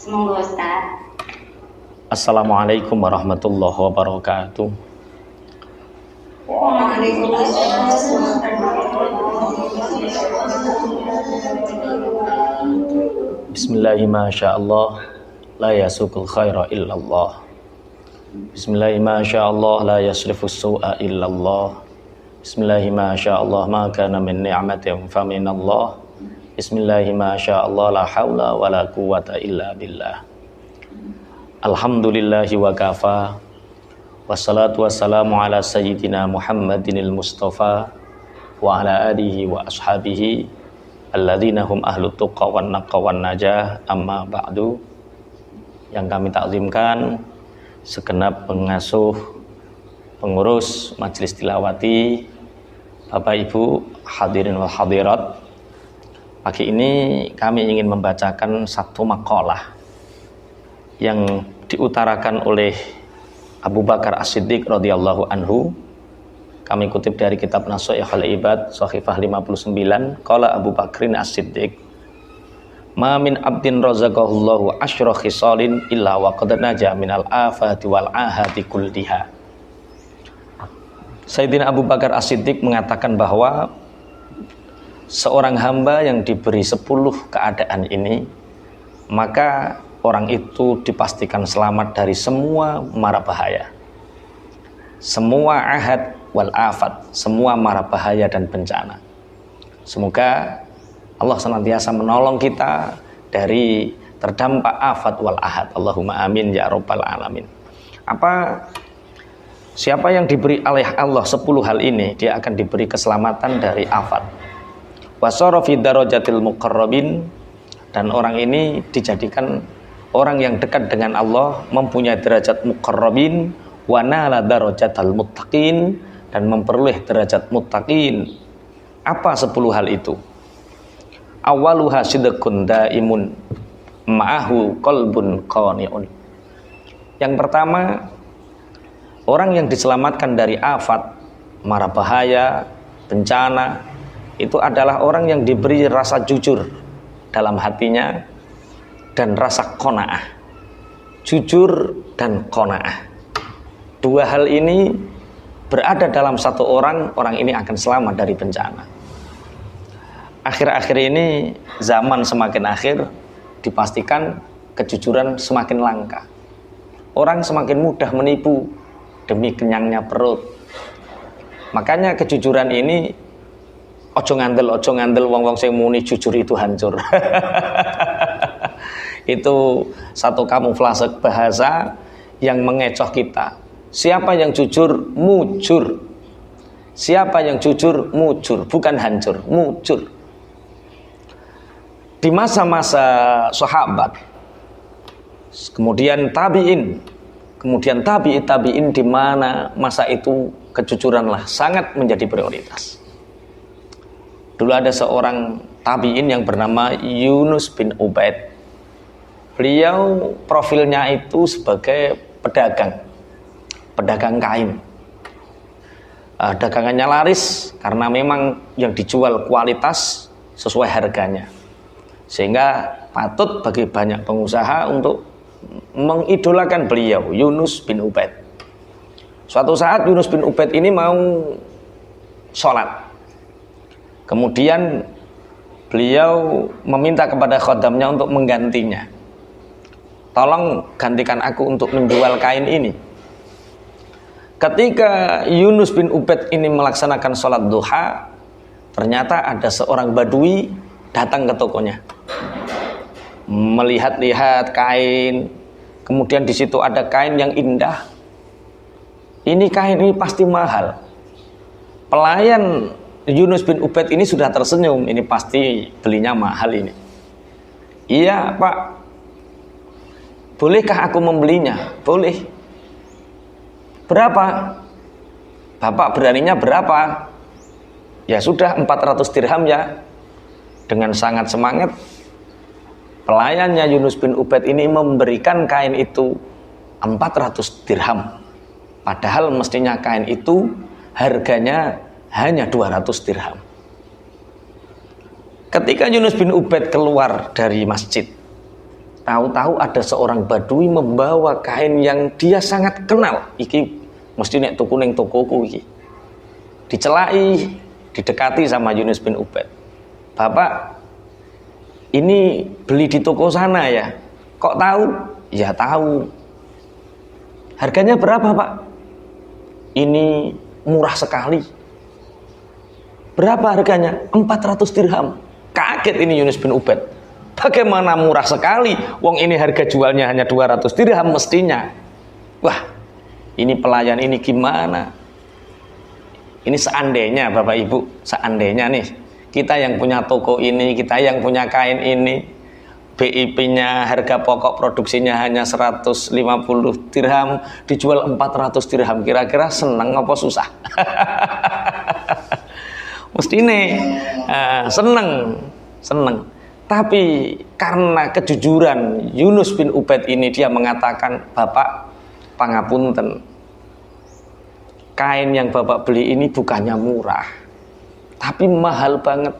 Semoga Ustaz. Assalamualaikum warahmatullahi wabarakatuh. Bismillahirrahmanirrahim. La yasukul khaira illallah. Bismillahirrahmanirrahim. La yasrifus su'a illallah. Bismillahirrahmanirrahim. Ma kana min ni'matin faminallah. Bismillahirrahmanirrahim. La haula wa la quwwata illa billah. Alhamdulillahi wa kafa. Wassalatu wassalamu ala sayyidina Muhammadinil Mustafa wa ala alihi wa ashabihi alladzina hum ahlut tuqa wan naqwa wan najah, amma ba'du. Yang kami takzimkan segenap pengasuh, pengurus Majelis Tilawati, Bapak Ibu hadirin wal hadirat. Pagi ini kami ingin membacakan satu makalah yang diutarakan oleh Abu Bakar As-Siddiq radhiyallahu anhu. Kami kutip dari kitab Nashaikhul Ibad Shahifah 59. Qala Abu Bakrin As-Siddiq, ma min abdin razaqahullahu asyra khisalin illa wa qad naja minal afati wal ahati kulliha. Sayyidina Abu Bakar As-Siddiq mengatakan bahwa seorang hamba yang diberi 10 keadaan ini, maka orang itu dipastikan selamat dari semua mara bahaya, semua ahad wal afat, semua mara bahaya dan bencana. Semoga Allah senantiasa menolong kita dari terdampak afat wal ahad. Allahumma amin ya rabbal alamin. Siapa yang diberi oleh Allah 10 hal ini, dia akan diberi keselamatan dari afat. Wasara fi darajatil muqarrabin, dan orang ini dijadikan orang yang dekat dengan Allah, mempunyai derajat muqarrabin, wa nala darajatal muttaqin, dan memperoleh derajat muttaqin. Apa 10 hal itu? Awaluha sidqun daimun ma'ahu qalbun qani'un. Yang pertama, orang yang diselamatkan dari afat, mara bahaya, bencana, itu adalah orang yang diberi rasa jujur dalam hatinya dan rasa qanaah. Jujur dan qanaah, 2 hal ini berada dalam satu orang, orang ini akan selamat dari bencana. Akhir-akhir ini zaman semakin akhir, dipastikan kejujuran semakin langka. Orang semakin mudah menipu demi kenyangnya perut. Makanya kejujuran ini ojo ngandel wong-wong sing muni jujur itu hancur. Itu satu kamuflase bahasa yang mengecoh kita. Siapa yang jujur, mujur. Siapa yang jujur, mujur, bukan hancur, mujur. Di masa-masa sahabat, kemudian tabi'in, kemudian tabi'in, di mana masa itu kejujuranlah sangat menjadi prioritas. Dulu ada seorang tabi'in yang bernama Yunus bin Ubaid. Beliau profilnya itu sebagai pedagang kain. Dagangannya laris karena memang yang dijual kualitas sesuai harganya, sehingga patut bagi banyak pengusaha untuk mengidolakan beliau, Yunus bin Ubaid. Suatu saat Yunus bin Ubaid ini mau sholat. Kemudian beliau meminta kepada khodamnya untuk menggantinya. Tolong gantikan aku untuk menjual kain ini. Ketika Yunus bin Ubaid ini melaksanakan sholat duha, ternyata ada seorang badui datang ke tokonya, melihat-lihat kain. Kemudian di situ ada kain yang indah. Ini kain ini pasti mahal. Pelayan Yunus bin Ubaid ini sudah tersenyum, ini pasti belinya mahal ini. Iya Pak, bolehkah aku membelinya? Boleh. Berapa? Bapak beraninya berapa? Ya sudah, 400 dirham ya. Dengan sangat semangat, pelayannya Yunus bin Ubaid ini memberikan kain itu 400 dirham. Padahal mestinya kain itu harganya hanya 200 dirham. Ketika Yunus bin Ubaid keluar dari masjid, Tahu-tahu ada seorang badui membawa kain yang dia sangat kenal. Iki mesti nek tuku ning tokoku iki. Dicelai, didekati sama Yunus bin Ubaid. Bapak, ini beli di toko sana ya? Kok tahu? Ya tahu. Harganya berapa, Pak? Ini murah sekali. Berapa harganya? 400 dirham. Kaget ini Yunus bin Ubaid. Bagaimana murah sekali? Wong ini harga jualnya hanya 200 dirham mestinya. Wah, ini pelayan ini gimana? Ini seandainya Bapak Ibu, seandainya nih kita yang punya toko ini, kita yang punya kain ini, BIP-nya harga pokok produksinya hanya 150 dirham, dijual 400 dirham, kira-kira seneng apa susah? Mesti ini seneng. Tapi karena kejujuran Yunus bin Ubaid ini, dia mengatakan, Bapak pangapunten, kain yang Bapak beli ini bukannya murah, tapi mahal banget.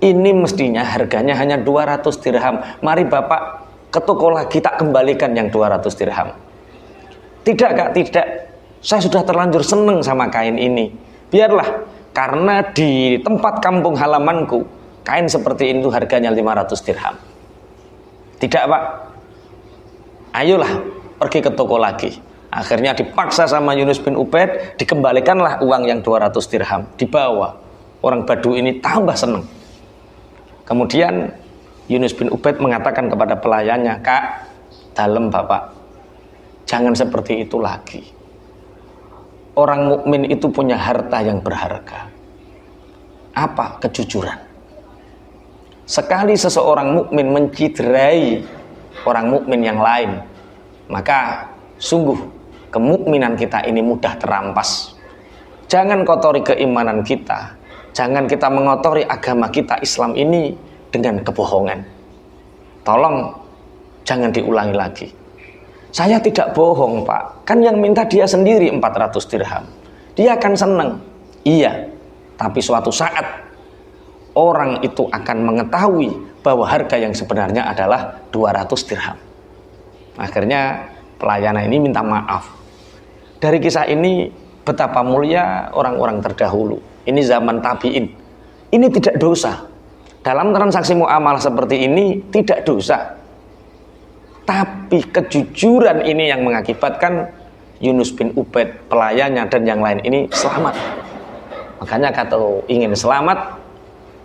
Ini mestinya harganya hanya 200 dirham. Mari Bapak ke toko lagi, tak kembalikan yang 200 dirham. Tidak Kak, tidak. Saya sudah terlanjur seneng sama kain ini. Biarlah, karena di tempat kampung halamanku kain seperti itu harganya 500 dirham. Tidak Pak, ayolah pergi ke toko lagi. Akhirnya dipaksa sama Yunus bin Ubaid, dikembalikanlah uang yang 200 dirham. Dibawa. Orang Badu ini tambah senang. Kemudian Yunus bin Ubaid mengatakan kepada pelayannya, Kak, dalem Bapak, jangan seperti itu lagi. Orang mukmin itu punya harta yang berharga. Apa? Kejujuran. Sekali seseorang mukmin menciderai orang mukmin yang lain, maka sungguh kemukminan kita ini mudah terampas. Jangan kotori keimanan kita, jangan kita mengotori agama kita Islam ini dengan kebohongan. Tolong jangan diulangi lagi. Saya tidak bohong Pak, kan yang minta dia sendiri 400 dirham. Dia akan senang. Iya, tapi suatu saat orang itu akan mengetahui bahwa harga yang sebenarnya adalah 200 dirham. Akhirnya pelayan ini minta maaf. Dari kisah ini betapa mulia orang-orang terdahulu. Ini zaman tabi'in. Ini tidak dosa. Dalam transaksi muamalah seperti ini tidak dosa. Tapi kejujuran ini yang mengakibatkan Yunus bin Ubaid, pelayannya dan yang lain ini selamat. Makanya kalau ingin selamat,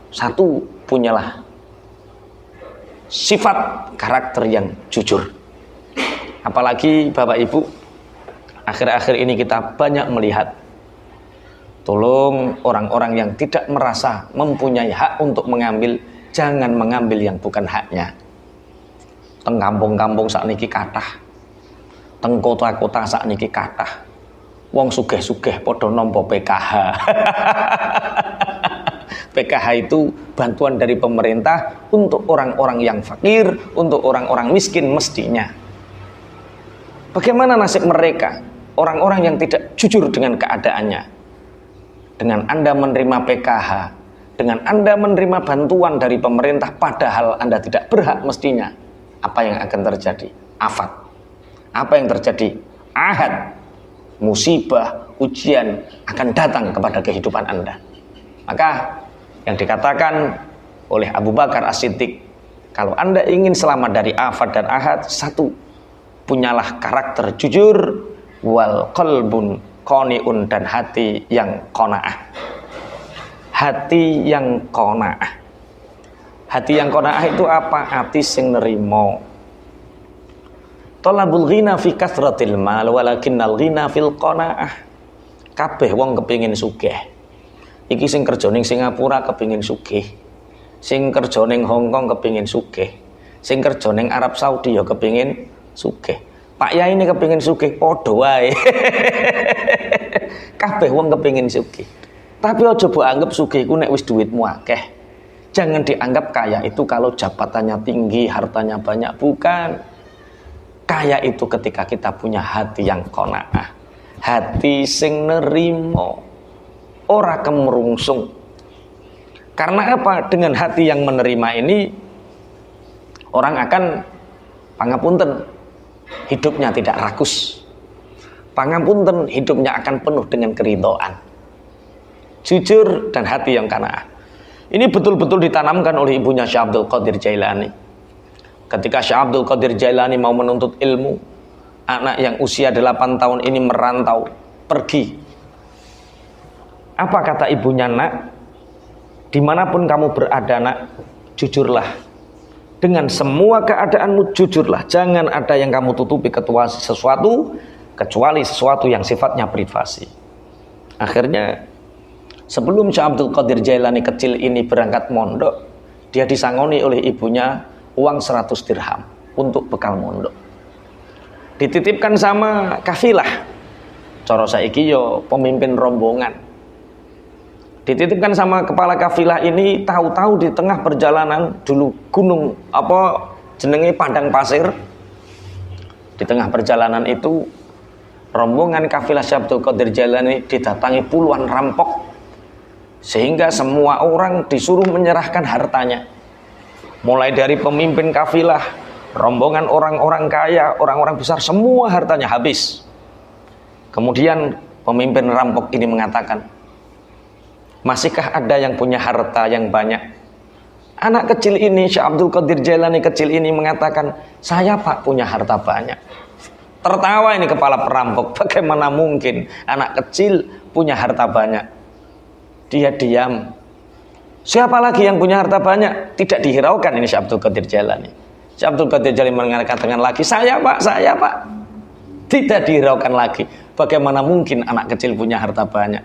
satu, punyalah sifat karakter yang jujur. Apalagi Bapak Ibu, akhir-akhir ini kita banyak melihat, tolong orang-orang yang tidak merasa mempunyai hak untuk mengambil, jangan mengambil yang bukan haknya. Teng kampung-kampung sakniki kathah, teng kota-kota sakniki kathah, wong sugih-sugih padha nampa PKH. PKH itu bantuan dari pemerintah untuk orang-orang yang fakir, untuk orang-orang miskin mestinya. Bagaimana nasib mereka? Orang-orang yang tidak jujur dengan keadaannya. Dengan Anda menerima PKH, dengan Anda menerima bantuan dari pemerintah padahal Anda tidak berhak mestinya, apa yang akan terjadi? Afat. Apa yang terjadi? Ahad. Musibah, ujian akan datang kepada kehidupan Anda. Maka yang dikatakan oleh Abu Bakar As-Siddiq, kalau Anda ingin selamat dari afat dan ahad, satu, punyalah karakter jujur, wal qalbun qani'un, dan hati yang qanaah. Hati yang qanaah. Hati yang qanaah itu apa? Hati sing nerimo. Talabul ghina fi kasratil mal walakinnal ghina fil qanaah. Kabeh wong kepingin sugih. Iki sing kerja ning Singapura kepingin sugih, sing kerja ning Hong Kong kepingin sugih, sing kerja ning Arab Saudi ya kepingin sugih. Pak Yai ini kepingin sugih padha wae. Kabeh wong kepingin sugih. Tapi aja mbok anggap sugih iku nek wis duitmu akeh. Jangan dianggap kaya itu kalau jabatannya tinggi, hartanya banyak, bukan. Kaya itu ketika kita punya hati yang qanaah, hati sing nerimo, ora kemerungsung. Karena apa? Dengan hati yang menerima ini, orang akan Pangapunten, hidupnya tidak rakus. Pangapunten, hidupnya akan penuh dengan keridhaan. Jujur dan hati yang qanaah. Ini betul-betul ditanamkan oleh ibunya Syekh Abdul Qadir Jailani. Ketika Syekh Abdul Qadir Jailani mau menuntut ilmu, anak yang usia 8 tahun ini merantau, pergi. Apa kata ibunya? Nak, dimanapun kamu berada nak, jujurlah. Dengan semua keadaanmu jujurlah. Jangan ada yang kamu tutupi kecuali sesuatu yang sifatnya privasi. Akhirnya sebelum Syekh Abdul Qadir Jailani kecil ini berangkat mondok, dia disangoni oleh ibunya uang 100 dirham untuk bekal mondok. Dititipkan sama kafilah. Cara saiki yo pemimpin rombongan. Dititipkan sama kepala kafilah ini, tahu-tahu di tengah perjalanan dulu gunung jenenge padang pasir. Di tengah perjalanan itu rombongan kafilah Syekh Abdul Qadir Jailani didatangi puluhan rampok, sehingga semua orang disuruh menyerahkan hartanya. Mulai dari pemimpin kafilah, rombongan orang-orang kaya, orang-orang besar, semua hartanya habis. Kemudian pemimpin rampok ini mengatakan, masihkah ada yang punya harta yang banyak? Anak kecil ini, Syekh Abdul Qadir Jailani kecil ini mengatakan, saya pak punya harta banyak. Tertawa ini kepala perampok, bagaimana mungkin anak kecil punya harta banyak? Dia diam. Siapa lagi yang punya harta banyak? Tidak dihiraukan ini Syekh Abdul Qadir Jailani. Syekh Abdul Qadir Jailani mengatakan lagi, saya pak. Tidak dihiraukan lagi. Bagaimana mungkin anak kecil punya harta banyak?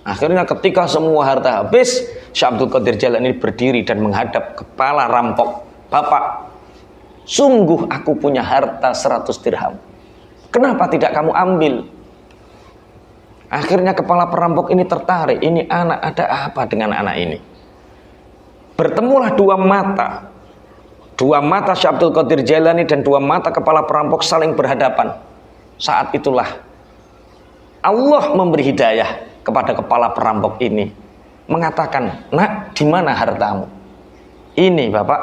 Akhirnya ketika semua harta habis, Syekh Abdul Qadir Jailani berdiri dan menghadap kepala rampok. Bapak, sungguh aku punya harta 100 dirham. Kenapa tidak kamu ambil? Akhirnya kepala perampok ini tertarik. Ini anak, ada apa dengan anak ini? Bertemulah dua mata. Dua mata Syekh Abdul Qadir Jailani dan dua mata kepala perampok saling berhadapan. Saat itulah Allah memberi hidayah kepada kepala perampok ini. Mengatakan, nak, di mana hartamu? Ini bapak,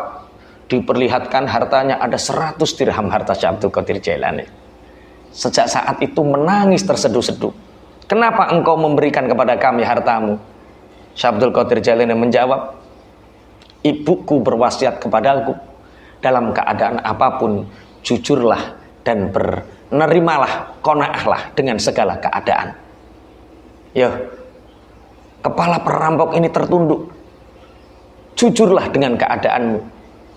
diperlihatkan hartanya ada 100 dirham harta Syekh Abdul Qadir Jailani. Sejak saat itu menangis terseduh-seduh. Kenapa engkau memberikan kepada kami hartamu? Syekh Abdul Qadir Jailani menjawab, ibuku berwasiat kepadaku, dalam keadaan apapun jujurlah dan bernerimalah, qanaahlah dengan segala keadaan. Ya, kepala perampok ini tertunduk. Jujurlah dengan keadaanmu.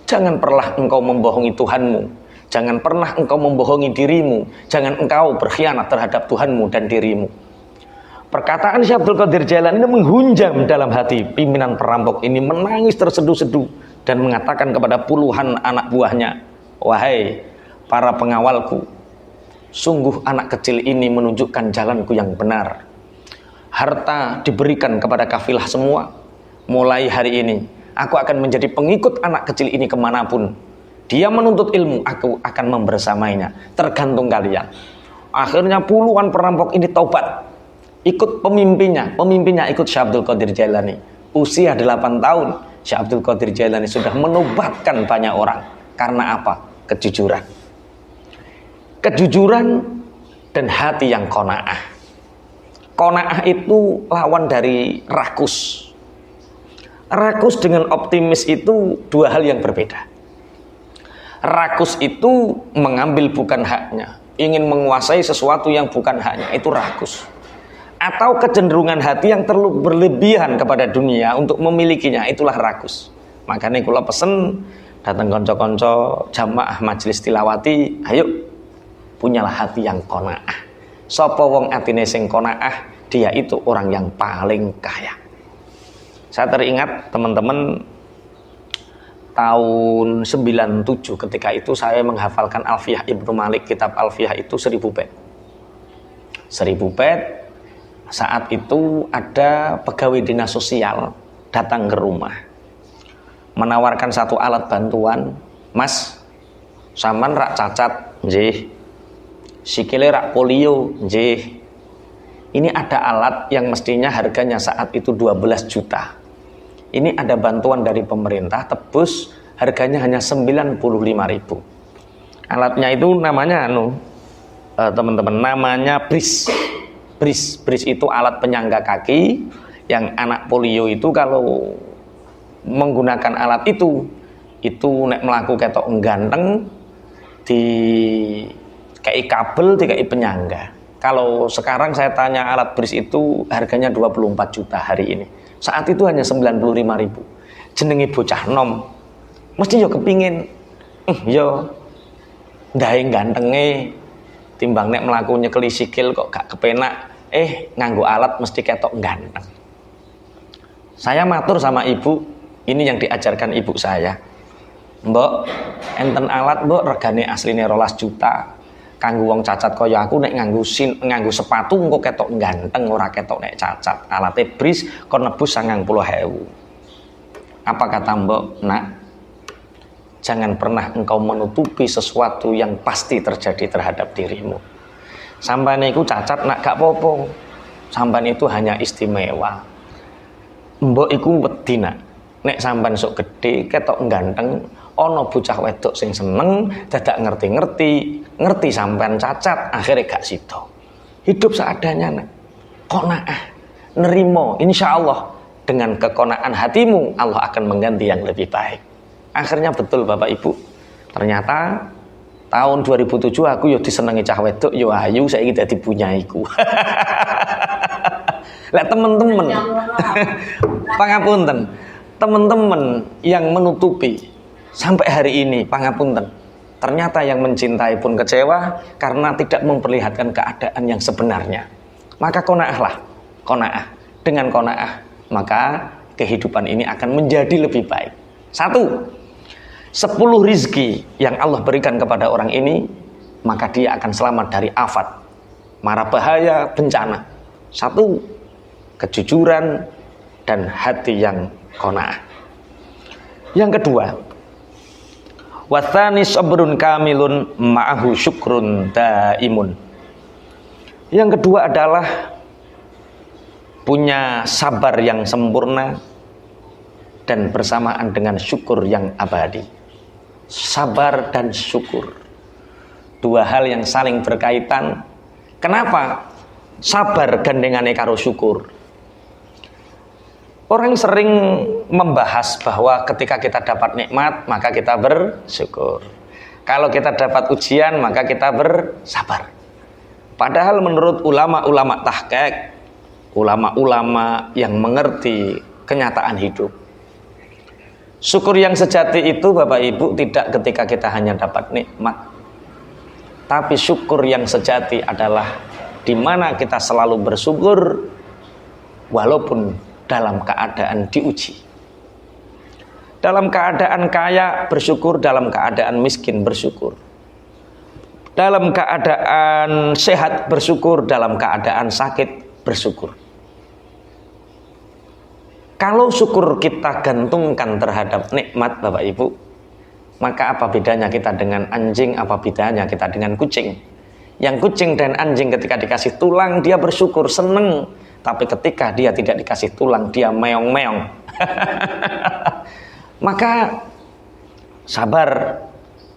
Jangan pernah engkau membohongi Tuhanmu. Jangan pernah engkau membohongi dirimu. Jangan engkau berkhianat terhadap Tuhanmu dan dirimu. Perkataan Syekh Abdul Qadir Jailani ini menghunjam dalam hati pimpinan perampok ini, menangis terseduh-seduh dan mengatakan kepada puluhan anak buahnya, wahai para pengawalku, sungguh anak kecil ini menunjukkan jalanku yang benar. Harta diberikan kepada kafilah semua. Mulai hari ini aku akan menjadi pengikut anak kecil ini kemanapun dia menuntut ilmu, aku akan membersamainya. Tergantung kalian. Akhirnya puluhan perampok ini taubat, ikut pemimpinnya ikut Syekh Abdul Qadir Jailani. Usia 8 tahun Syekh Abdul Qadir Jailani sudah menobatkan banyak orang. Karena apa? Kejujuran dan hati yang qanaah. Qanaah itu lawan dari rakus. Rakus dengan optimis itu dua hal yang berbeda. Rakus itu mengambil bukan haknya, ingin menguasai sesuatu yang bukan haknya, itu rakus. Atau kecenderungan hati yang terlalu berlebihan kepada dunia untuk memilikinya, itulah rakus. Makanya kula pesen datang konco-konco jamaah majelis tilawati, ayo punyalah hati yang qanaah. Sapa wong atine sing qanaah, dia itu orang yang paling kaya. Saya teringat teman-teman tahun 97 ketika itu saya menghafalkan Alfiyah Ibnu Malik. Kitab Alfiyah itu 1000 bait. 1000 bait. Saat itu ada pegawai dinas sosial datang ke rumah, menawarkan satu alat bantuan. Mas, sampean rak cacat? Nggih. Sikile rak polio? Nggih. Ini ada alat yang mestinya harganya saat itu 12 juta. Ini ada bantuan dari pemerintah, tebus harganya hanya 95.000. Alatnya itu namanya teman-teman, namanya bris. Bris itu alat penyangga kaki yang anak polio itu kalau menggunakan alat itu nek melaku ketok ganteng di kayak kabel, di kayak penyangga. Kalau sekarang saya tanya alat bris itu harganya 24 juta hari ini. Saat itu hanya 95.000. Jenenge bocah nom. Mesti yo kepingin yo ndahe gantenge timbang nek mlaku nyekeli sikil kok gak kepenak, nganggo alat mesti ketok ganteng. Saya matur sama ibu, ini yang diajarkan ibu saya. Mbok, enten alat mbok regane asline 12 juta. Kanggo wong cacat kaya aku nek nganggo sepatu engko ketok ganteng ora ketok nek cacat. Alate bris kon nebus 90.000. Apa kata mbok? Nak, jangan pernah engkau menutupi sesuatu yang pasti terjadi terhadap dirimu. Sampeyan iku cacat nak gak popo. Sampeyan itu hanya istimewa. Mbok iku wedi nak. Nek sampeyan sok gedhe ketok ganteng, ana bocah wedok sing seneng dadak ngerti sampean cacat, akhirnya gak sida. Hidup seadanya nak. Qanaah, nerimo, insyaallah dengan kekonaan hatimu Allah akan mengganti yang lebih baik. Akhirnya betul Bapak Ibu. Ternyata tahun 2007 aku yo disenengi cah wedok yo ayu, saiki dadi punyaiku. Lah teman-teman. Pangapunten. Teman-teman yang menutupi sampai hari ini, pangapunten, ternyata yang mencintai pun kecewa karena tidak memperlihatkan keadaan yang sebenarnya. Maka qanaahlah, qanaah. Dengan qanaah, maka kehidupan ini akan menjadi lebih baik. 10 rizki yang Allah berikan kepada orang ini, maka dia akan selamat dari afat, mara bahaya, bencana. 1, kejujuran dan hati yang qanaah. Yang kedua, watsani sabrun kamilun ma'ahu syukrun daimun. Yang kedua adalah punya sabar yang sempurna dan bersamaan dengan syukur yang abadi. Sabar dan syukur, 2 hal yang saling berkaitan. Kenapa? Sabar gandengane karo syukur. Orang sering membahas bahwa ketika kita dapat nikmat maka kita bersyukur. Kalau kita dapat ujian maka kita bersabar. Padahal menurut ulama-ulama tahqiq, ulama-ulama yang mengerti kenyataan hidup, syukur yang sejati itu Bapak Ibu tidak ketika kita hanya dapat nikmat. Tapi syukur yang sejati adalah di mana kita selalu bersyukur walaupun dalam keadaan diuji. Dalam keadaan kaya bersyukur, dalam keadaan miskin bersyukur. Dalam keadaan sehat bersyukur, dalam keadaan sakit bersyukur. Kalau syukur kita gantungkan terhadap nikmat Bapak Ibu, maka apa bedanya kita dengan anjing, apa bedanya kita dengan kucing? Yang kucing dan anjing ketika dikasih tulang dia bersyukur, seneng. Tapi ketika dia tidak dikasih tulang, dia meong-meong. Maka sabar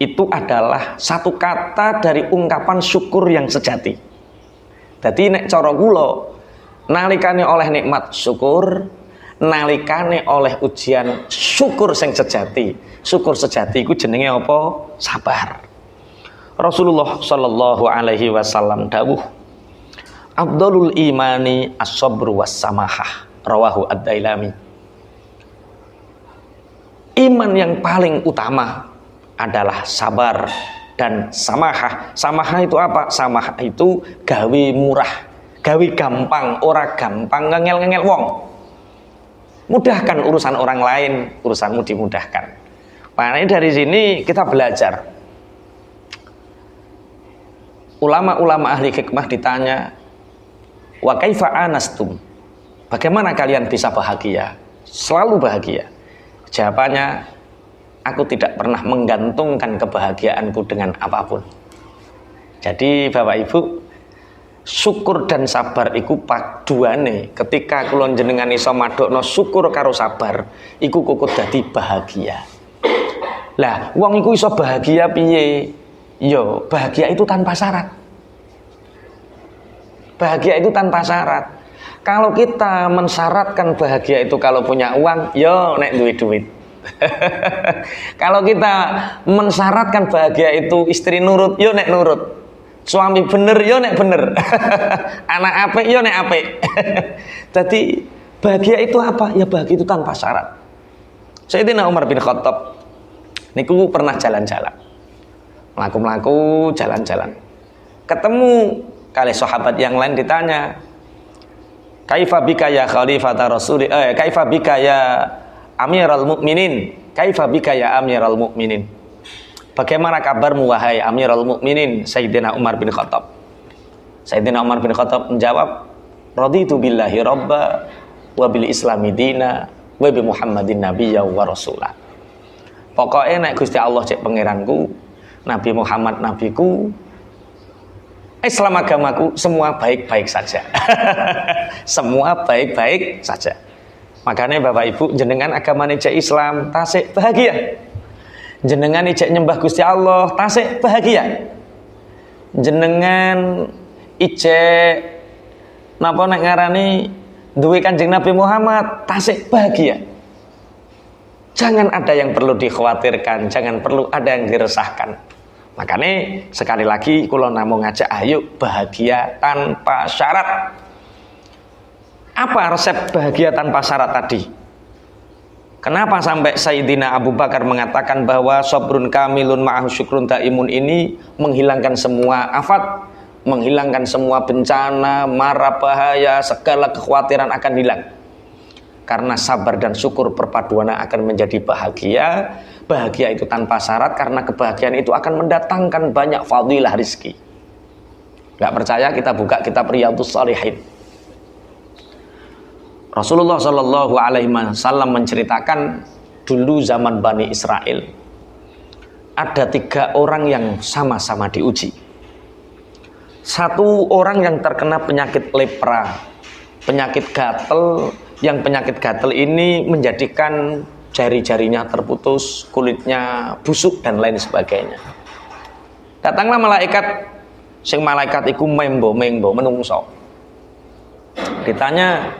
itu adalah satu kata dari ungkapan syukur yang sejati. Jadi nek cara kula, nalikane oleh nikmat syukur, nalikane oleh ujian syukur sing sejati. Syukur sejati iku jenenge apa? Sabar. Rasulullah sallallahu alaihi wasallam dawuh, Abdulul imani as-sabru was-samahah, rawahu ad-Dailami. Iman yang paling utama adalah sabar dan samahah. Samahah itu apa? Samahah itu gawe murah, gawe gampang, ora gampang ngengel-ngengel wong. Mudahkan urusan orang lain, urusanmu dimudahkan. Makanya dari sini kita belajar. Ulama-ulama ahli hikmah ditanya, wa kaifa anastum? Bagaimana kalian bisa bahagia? Selalu bahagia. Jawabannya, aku tidak pernah menggantungkan kebahagiaanku dengan apapun. Jadi Bapak Ibu, syukur dan sabar iku paduane. Ketika kula jenengan iso madhokno syukur karo sabar, iku kukut dadi bahagia. Lah, wong iku iso bahagia piye? Yo, bahagia itu tanpa syarat. Bahagia itu tanpa syarat. Kalau kita mensyaratkan bahagia itu kalau punya uang, yo nek duit. Kalau kita mensyaratkan bahagia itu istri nurut, yo nek nurut. Suami bener, yo nek bener. Anak apik, yo nek apik. Jadi bahagia itu apa? Ya bahagia itu tanpa syarat. Sayyidina Umar bin Khattab niku pernah jalan-jalan. Melaku-melaku jalan-jalan. Ketemu kali sahabat yang lain ditanya, "Kaifa bika ya khalifata Rasul? Kaifa bika ya Amirul Mukminin? Kaifa bika ya Amirul Mukminin?" Bagaimana kabarmu wahai Amirul Mukminin Sayyidina Umar bin Khattab? Sayyidina Umar bin Khattab menjawab, "Raditu billahi rabba wa bil islami dina wa bi Muhammadin nabiyya wa rasulah." Pokoknya nek Gusti Allah cek pangeranku, Nabi Muhammad nabiku, Islam agamaku, semua baik-baik saja. Semua baik-baik saja. Makanya Bapak Ibu, jenengan agama cek Islam tasik bahagia. Jenengan cek nyembah Gusti Allah tasik bahagia. Jenengan ijek napa nek ngarani duwe Kanjeng Nabi Muhammad tasik bahagia. Jangan ada yang perlu dikhawatirkan, jangan perlu ada yang diresahkan. Makanya sekali lagi kula namung ngajak ayo bahagia tanpa syarat. Apa resep bahagia tanpa syarat tadi? Kenapa sampai Sayyidina Abu Bakar mengatakan bahwa sabrun kamilun ma'ahu syukrun daimun ini menghilangkan semua afat, menghilangkan semua bencana, mara bahaya, segala kekhawatiran akan hilang. Karena sabar dan syukur perpaduannya akan menjadi bahagia. Bahagia itu tanpa syarat, karena kebahagiaan itu akan mendatangkan banyak fadilah rizki. Gak percaya kita buka kitab Riyadhus Shalihin. Rasulullah Shallallahu Alaihi Wasallam menceritakan dulu zaman Bani Israel ada 3 orang yang sama-sama diuji. Satu orang yang terkena penyakit lepra, penyakit gatel, yang penyakit gatel ini menjadikan jari-jarinya terputus, kulitnya busuk dan lain sebagainya. Datanglah malaikat, sing malaikat iku membo menungso. Ditanya,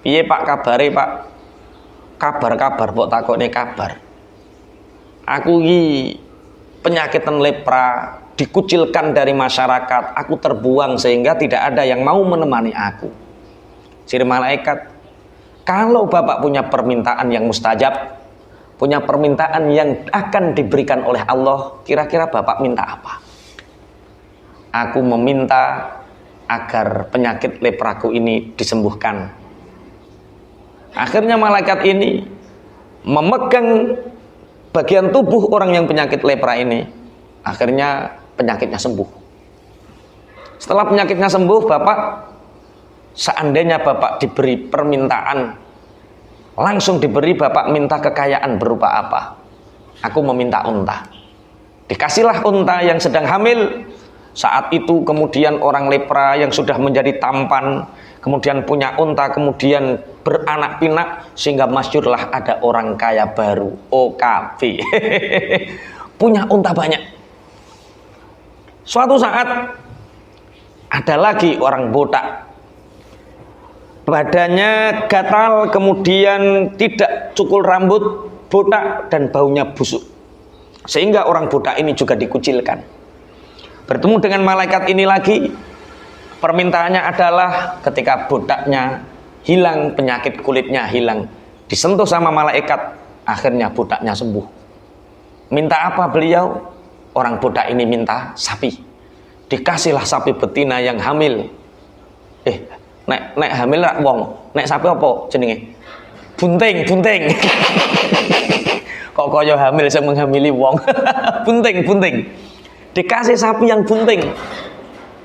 "Piye Pak kabare Pak?" "Kabar mbok takokne kabar. Aku iki penyakitan lepra, dikucilkan dari masyarakat, aku terbuang sehingga tidak ada yang mau menemani aku." Sir malaikat, "Kalau Bapak punya permintaan yang mustajab, punya permintaan yang akan diberikan oleh Allah, kira-kira Bapak minta apa?" "Aku meminta agar penyakit lepraku ini disembuhkan." Akhirnya malaikat ini memegang bagian tubuh orang yang penyakit lepra ini. Akhirnya penyakitnya sembuh. Setelah penyakitnya sembuh, Bapak, seandainya Bapak diberi permintaan, langsung diberi, Bapak minta kekayaan berupa apa? "Aku meminta unta." Dikasihlah unta yang sedang hamil. Saat itu kemudian orang lepra yang sudah menjadi tampan, kemudian punya unta, kemudian beranak pinak, sehingga masyhurlah ada orang kaya baru, OKB. Punya unta banyak. Suatu saat ada lagi orang botak, badannya gatal, kemudian tidak cukur rambut, botak dan baunya busuk, sehingga orang botak ini juga dikucilkan. Bertemu dengan malaikat ini lagi, permintaannya adalah ketika botaknya hilang, penyakit kulitnya hilang, disentuh sama malaikat, akhirnya botaknya sembuh. Minta apa beliau? Orang botak ini minta sapi. Dikasihlah sapi betina yang hamil. Nek hamil rak wong, nek sapi apa jenenge? Bunting. Kok kaya hamil sing menghamili wong. Bunting. Dikasih sapi yang bunting.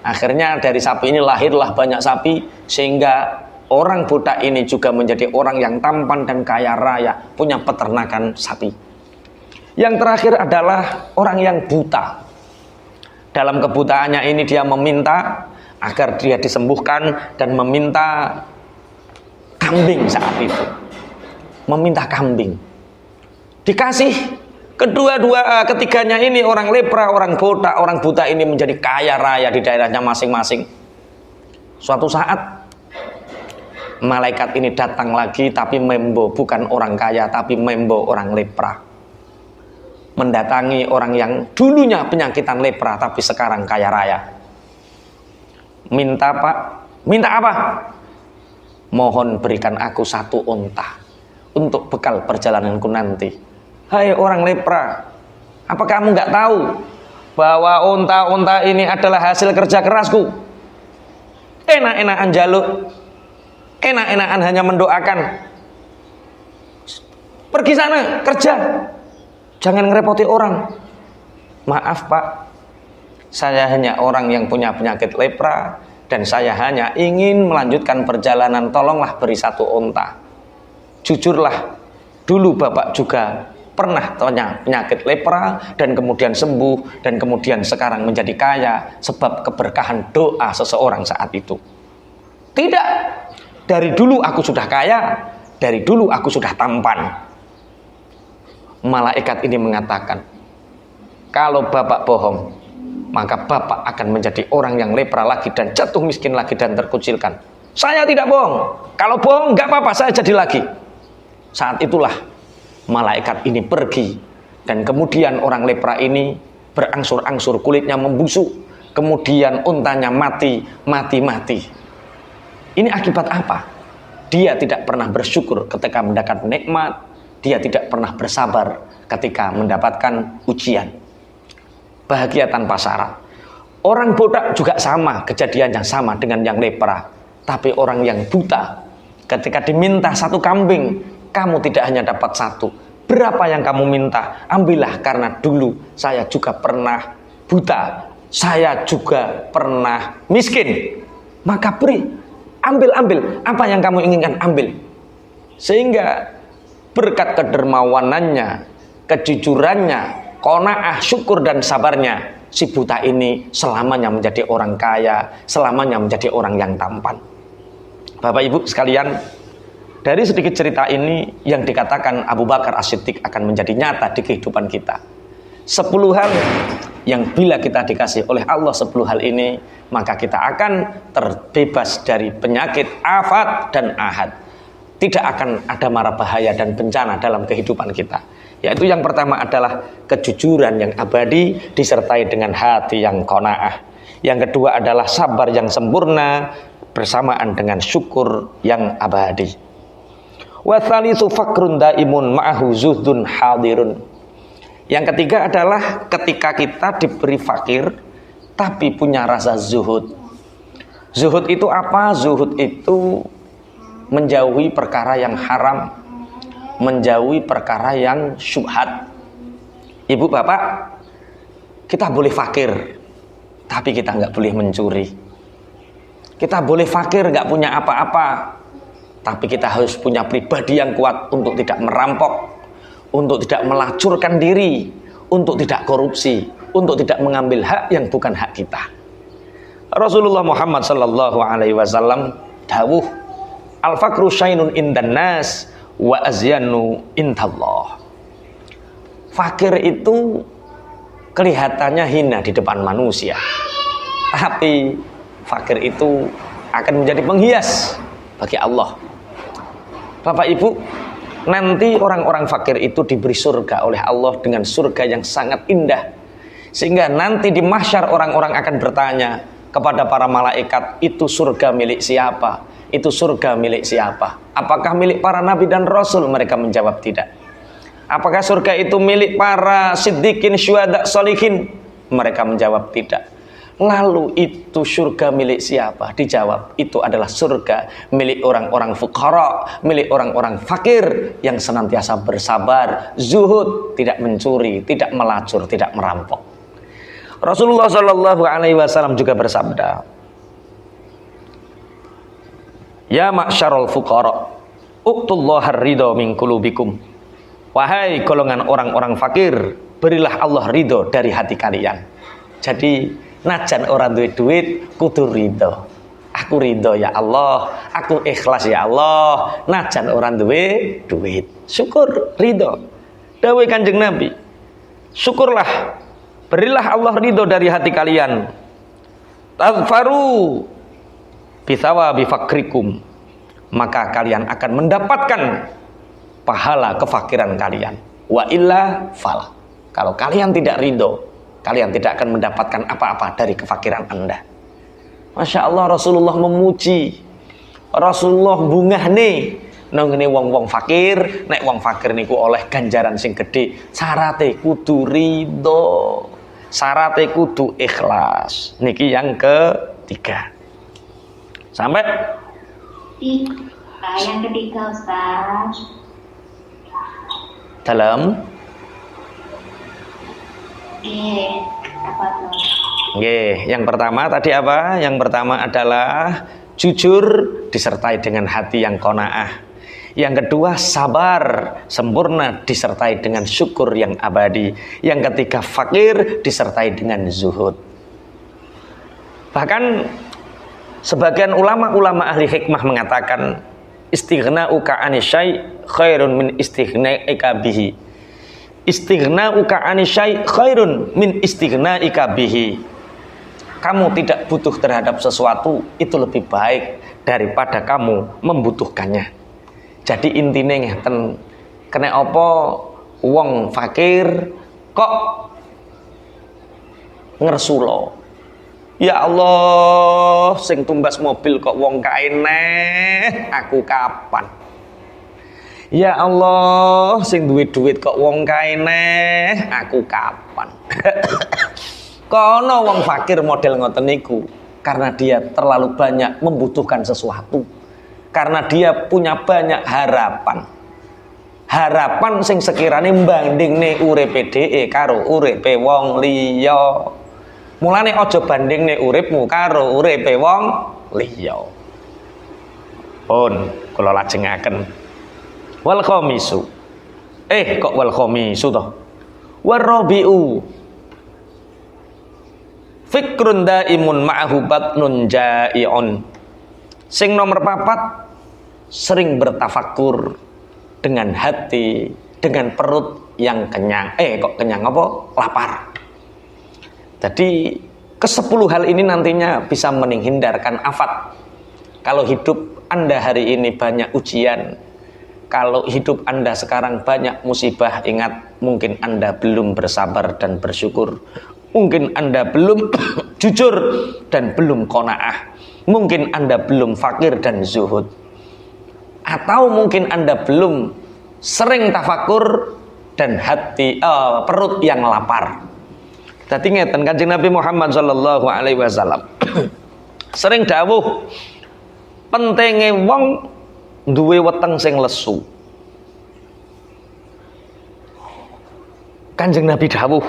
Akhirnya dari sapi ini lahirlah banyak sapi, sehingga orang botak ini juga menjadi orang yang tampan dan kaya raya, punya peternakan sapi. Yang terakhir adalah orang yang buta. Dalam kebutaannya ini dia meminta agar dia disembuhkan dan meminta kambing saat itu. Meminta kambing. Dikasih Ketiganya ini orang lepra, orang botak, orang buta ini menjadi kaya raya di daerahnya masing-masing. Suatu saat malaikat ini datang lagi, tapi membo bukan orang kaya, tapi membo orang lepra. Mendatangi orang yang dulunya penyakitan lepra, tapi sekarang kaya raya. Minta Pak, minta apa? Mohon berikan aku 1 unta untuk bekal perjalananku nanti. Hai orang lepra, apa kamu nggak tahu bahwa unta-unta ini adalah hasil kerja kerasku? Enak-enakan jaluk, enak-enakan hanya mendoakan. Pergi sana kerja, jangan ngerepoti orang. Maaf Pak, saya hanya orang yang punya penyakit lepra dan saya hanya ingin melanjutkan perjalanan. Tolonglah beri 1 unta. Jujurlah, dulu Bapak juga pernah punya penyakit lepra dan kemudian sembuh dan kemudian sekarang menjadi kaya sebab keberkahan doa seseorang saat itu. Tidak, dari dulu aku sudah kaya, dari dulu aku sudah tampan. Malaikat ini mengatakan, kalau Bapak bohong, maka Bapak akan menjadi orang yang lepra lagi dan jatuh miskin lagi dan terkucilkan. Saya tidak bohong, kalau bohong nggak apa-apa, saya jadi lagi. Saat itulah malaikat ini pergi dan kemudian orang lepra ini berangsur-angsur kulitnya membusuk, kemudian untanya mati. Ini akibat apa? Dia tidak pernah bersyukur ketika mendapat nikmat, dia tidak pernah bersabar ketika mendapatkan ujian. Bahagia tanpa syarat. Orang botak juga sama, kejadiannya sama dengan yang lepra. Tapi orang yang buta, ketika diminta 1 kambing, kamu tidak hanya dapat 1. Berapa yang kamu minta? Ambillah, karena dulu saya juga pernah buta, saya juga pernah miskin. Maka beri, ambil. Apa yang kamu inginkan, ambil. Sehingga berkat kedermawanannya, kejujurannya, qanaah, syukur dan sabarnya, si buta ini selamanya menjadi orang kaya, selamanya menjadi orang yang tampan. Bapak Ibu sekalian, dari sedikit cerita ini yang dikatakan Abu Bakar As-Siddiq akan menjadi nyata di kehidupan kita. 10 hal yang bila kita dikasih oleh Allah 10 hal ini, maka kita akan terbebas dari penyakit, afat dan ahad. Tidak akan ada mara bahaya dan bencana dalam kehidupan kita. Yaitu yang pertama adalah kejujuran yang abadi disertai dengan hati yang qanaah. Yang kedua adalah sabar yang sempurna bersamaan dengan syukur yang abadi. Wa tsalitsu fakrun daimun ma'ahu zuhdun hadirun. Yang ketiga adalah ketika kita diberi fakir tapi punya rasa zuhud. Zuhud itu apa? Zuhud itu menjauhi perkara yang haram, menjauhi perkara yang syubhat. Ibu bapak, kita boleh fakir tapi kita nggak boleh mencuri. Kita boleh fakir nggak punya apa-apa, tapi kita harus punya pribadi yang kuat untuk tidak merampok, untuk tidak melacurkan diri, untuk tidak korupsi, untuk tidak mengambil hak yang bukan hak kita. Rasulullah Muhammad sallallahu alaihi wasallam dawuh, al-fakru syainun indan nas wa azyanu indallah. Fakir itu kelihatannya hina di depan manusia, tapi fakir itu akan menjadi penghias bagi Allah. Bapak Ibu, nanti orang-orang fakir itu diberi surga oleh Allah dengan surga yang sangat indah. Sehingga nanti di mahsyar orang-orang akan bertanya kepada para malaikat, itu surga milik siapa? Itu surga milik siapa? Apakah milik para nabi dan rasul? Mereka menjawab tidak. Apakah surga itu milik para siddiqin, syuhada, sholihin? Mereka menjawab tidak. Lalu itu surga milik siapa? Dijawab, itu adalah surga milik orang-orang fuqara, milik orang-orang fakir yang senantiasa bersabar, zuhud, tidak mencuri, tidak melacur, tidak merampok. Rasulullah Shallallahu Alaihi Wasallam juga bersabda, ya ma'syarul fuqara, uqtullahar ridho min qulubikum. Wahai golongan orang-orang fakir, berilah Allah ridho dari hati kalian. Jadi najan orang duit kudu ridho. Aku ridho ya Allah, aku ikhlas ya Allah. Najan orang duit, syukur ridho. Dawuh Kanjeng Nabi, syukurlah, berilah Allah ridho dari hati kalian. Tadfaru bithawabi fakrikum, maka kalian akan mendapatkan pahala kefakiran kalian. Wa illa fal, kalau kalian tidak ridho, kalian tidak akan mendapatkan apa-apa dari kefakiran Anda. Masya Allah, Rasulullah memuji, Rasulullah bungah nih nang ngene wong-wong fakir. Nek wong fakir niku oleh ganjaran sing gede, syarate kudu ridho, syarate kudu ikhlas. Niki yang ketiga. Sampai yang ketiga, Ustaz. Dalam apa tuh? Yang pertama tadi apa? Yang pertama adalah jujur disertai dengan hati yang qanaah. Yang kedua sabar sempurna disertai dengan syukur yang abadi. Yang ketiga fakir disertai dengan zuhud. Bahkan sebagian ulama-ulama ahli hikmah mengatakan istighna'uka 'ani syai' khairun min istighna'ika bihi. Istighna'uka 'ani syai' khairun min istighna'ika bihi. Kamu tidak butuh terhadap sesuatu itu lebih baik daripada kamu membutuhkannya. Jadi intinya ngeten, kena apa wong fakir kok ngersulo. Ya Allah, sing tumbas mobil kok wong kaeneh, aku kapan? Ya Allah, sing duwe duit kok wong kaeneh, aku kapan? Kono wong fakir model ngoten niku karena dia terlalu banyak membutuhkan sesuatu. Karena dia punya banyak harapan. Harapan sing sekirane bandingne uripe dhewe karo uripe wong liya. Mulane aja bandingne uripmu karo uripe wong liya. Pun kula lajengaken. Wal khamisu. Kok wal khamisu to? Warabiu. Fikrun daimun ma'ahu batnun ja'i'un. Sing nomor 4, sering bertafakur dengan hati, dengan perut yang kenyang. Kok kenyang apa? Lapar. Jadi ke-10 hal ini nantinya bisa menghindarkan afat. Kalau hidup Anda hari ini banyak ujian, kalau hidup Anda sekarang banyak musibah, ingat mungkin Anda belum bersabar dan bersyukur. Mungkin Anda belum jujur dan belum qanaah. Mungkin Anda belum fakir dan zuhud. Atau mungkin Anda belum sering tafakur dan hati perut yang lapar. Dadi ngeten Kanjeng Nabi Muhammad sallallahu alaihi wasallam sering dawuh pentinge wong duwe weteng sing lesu. Kanjeng Nabi dawuh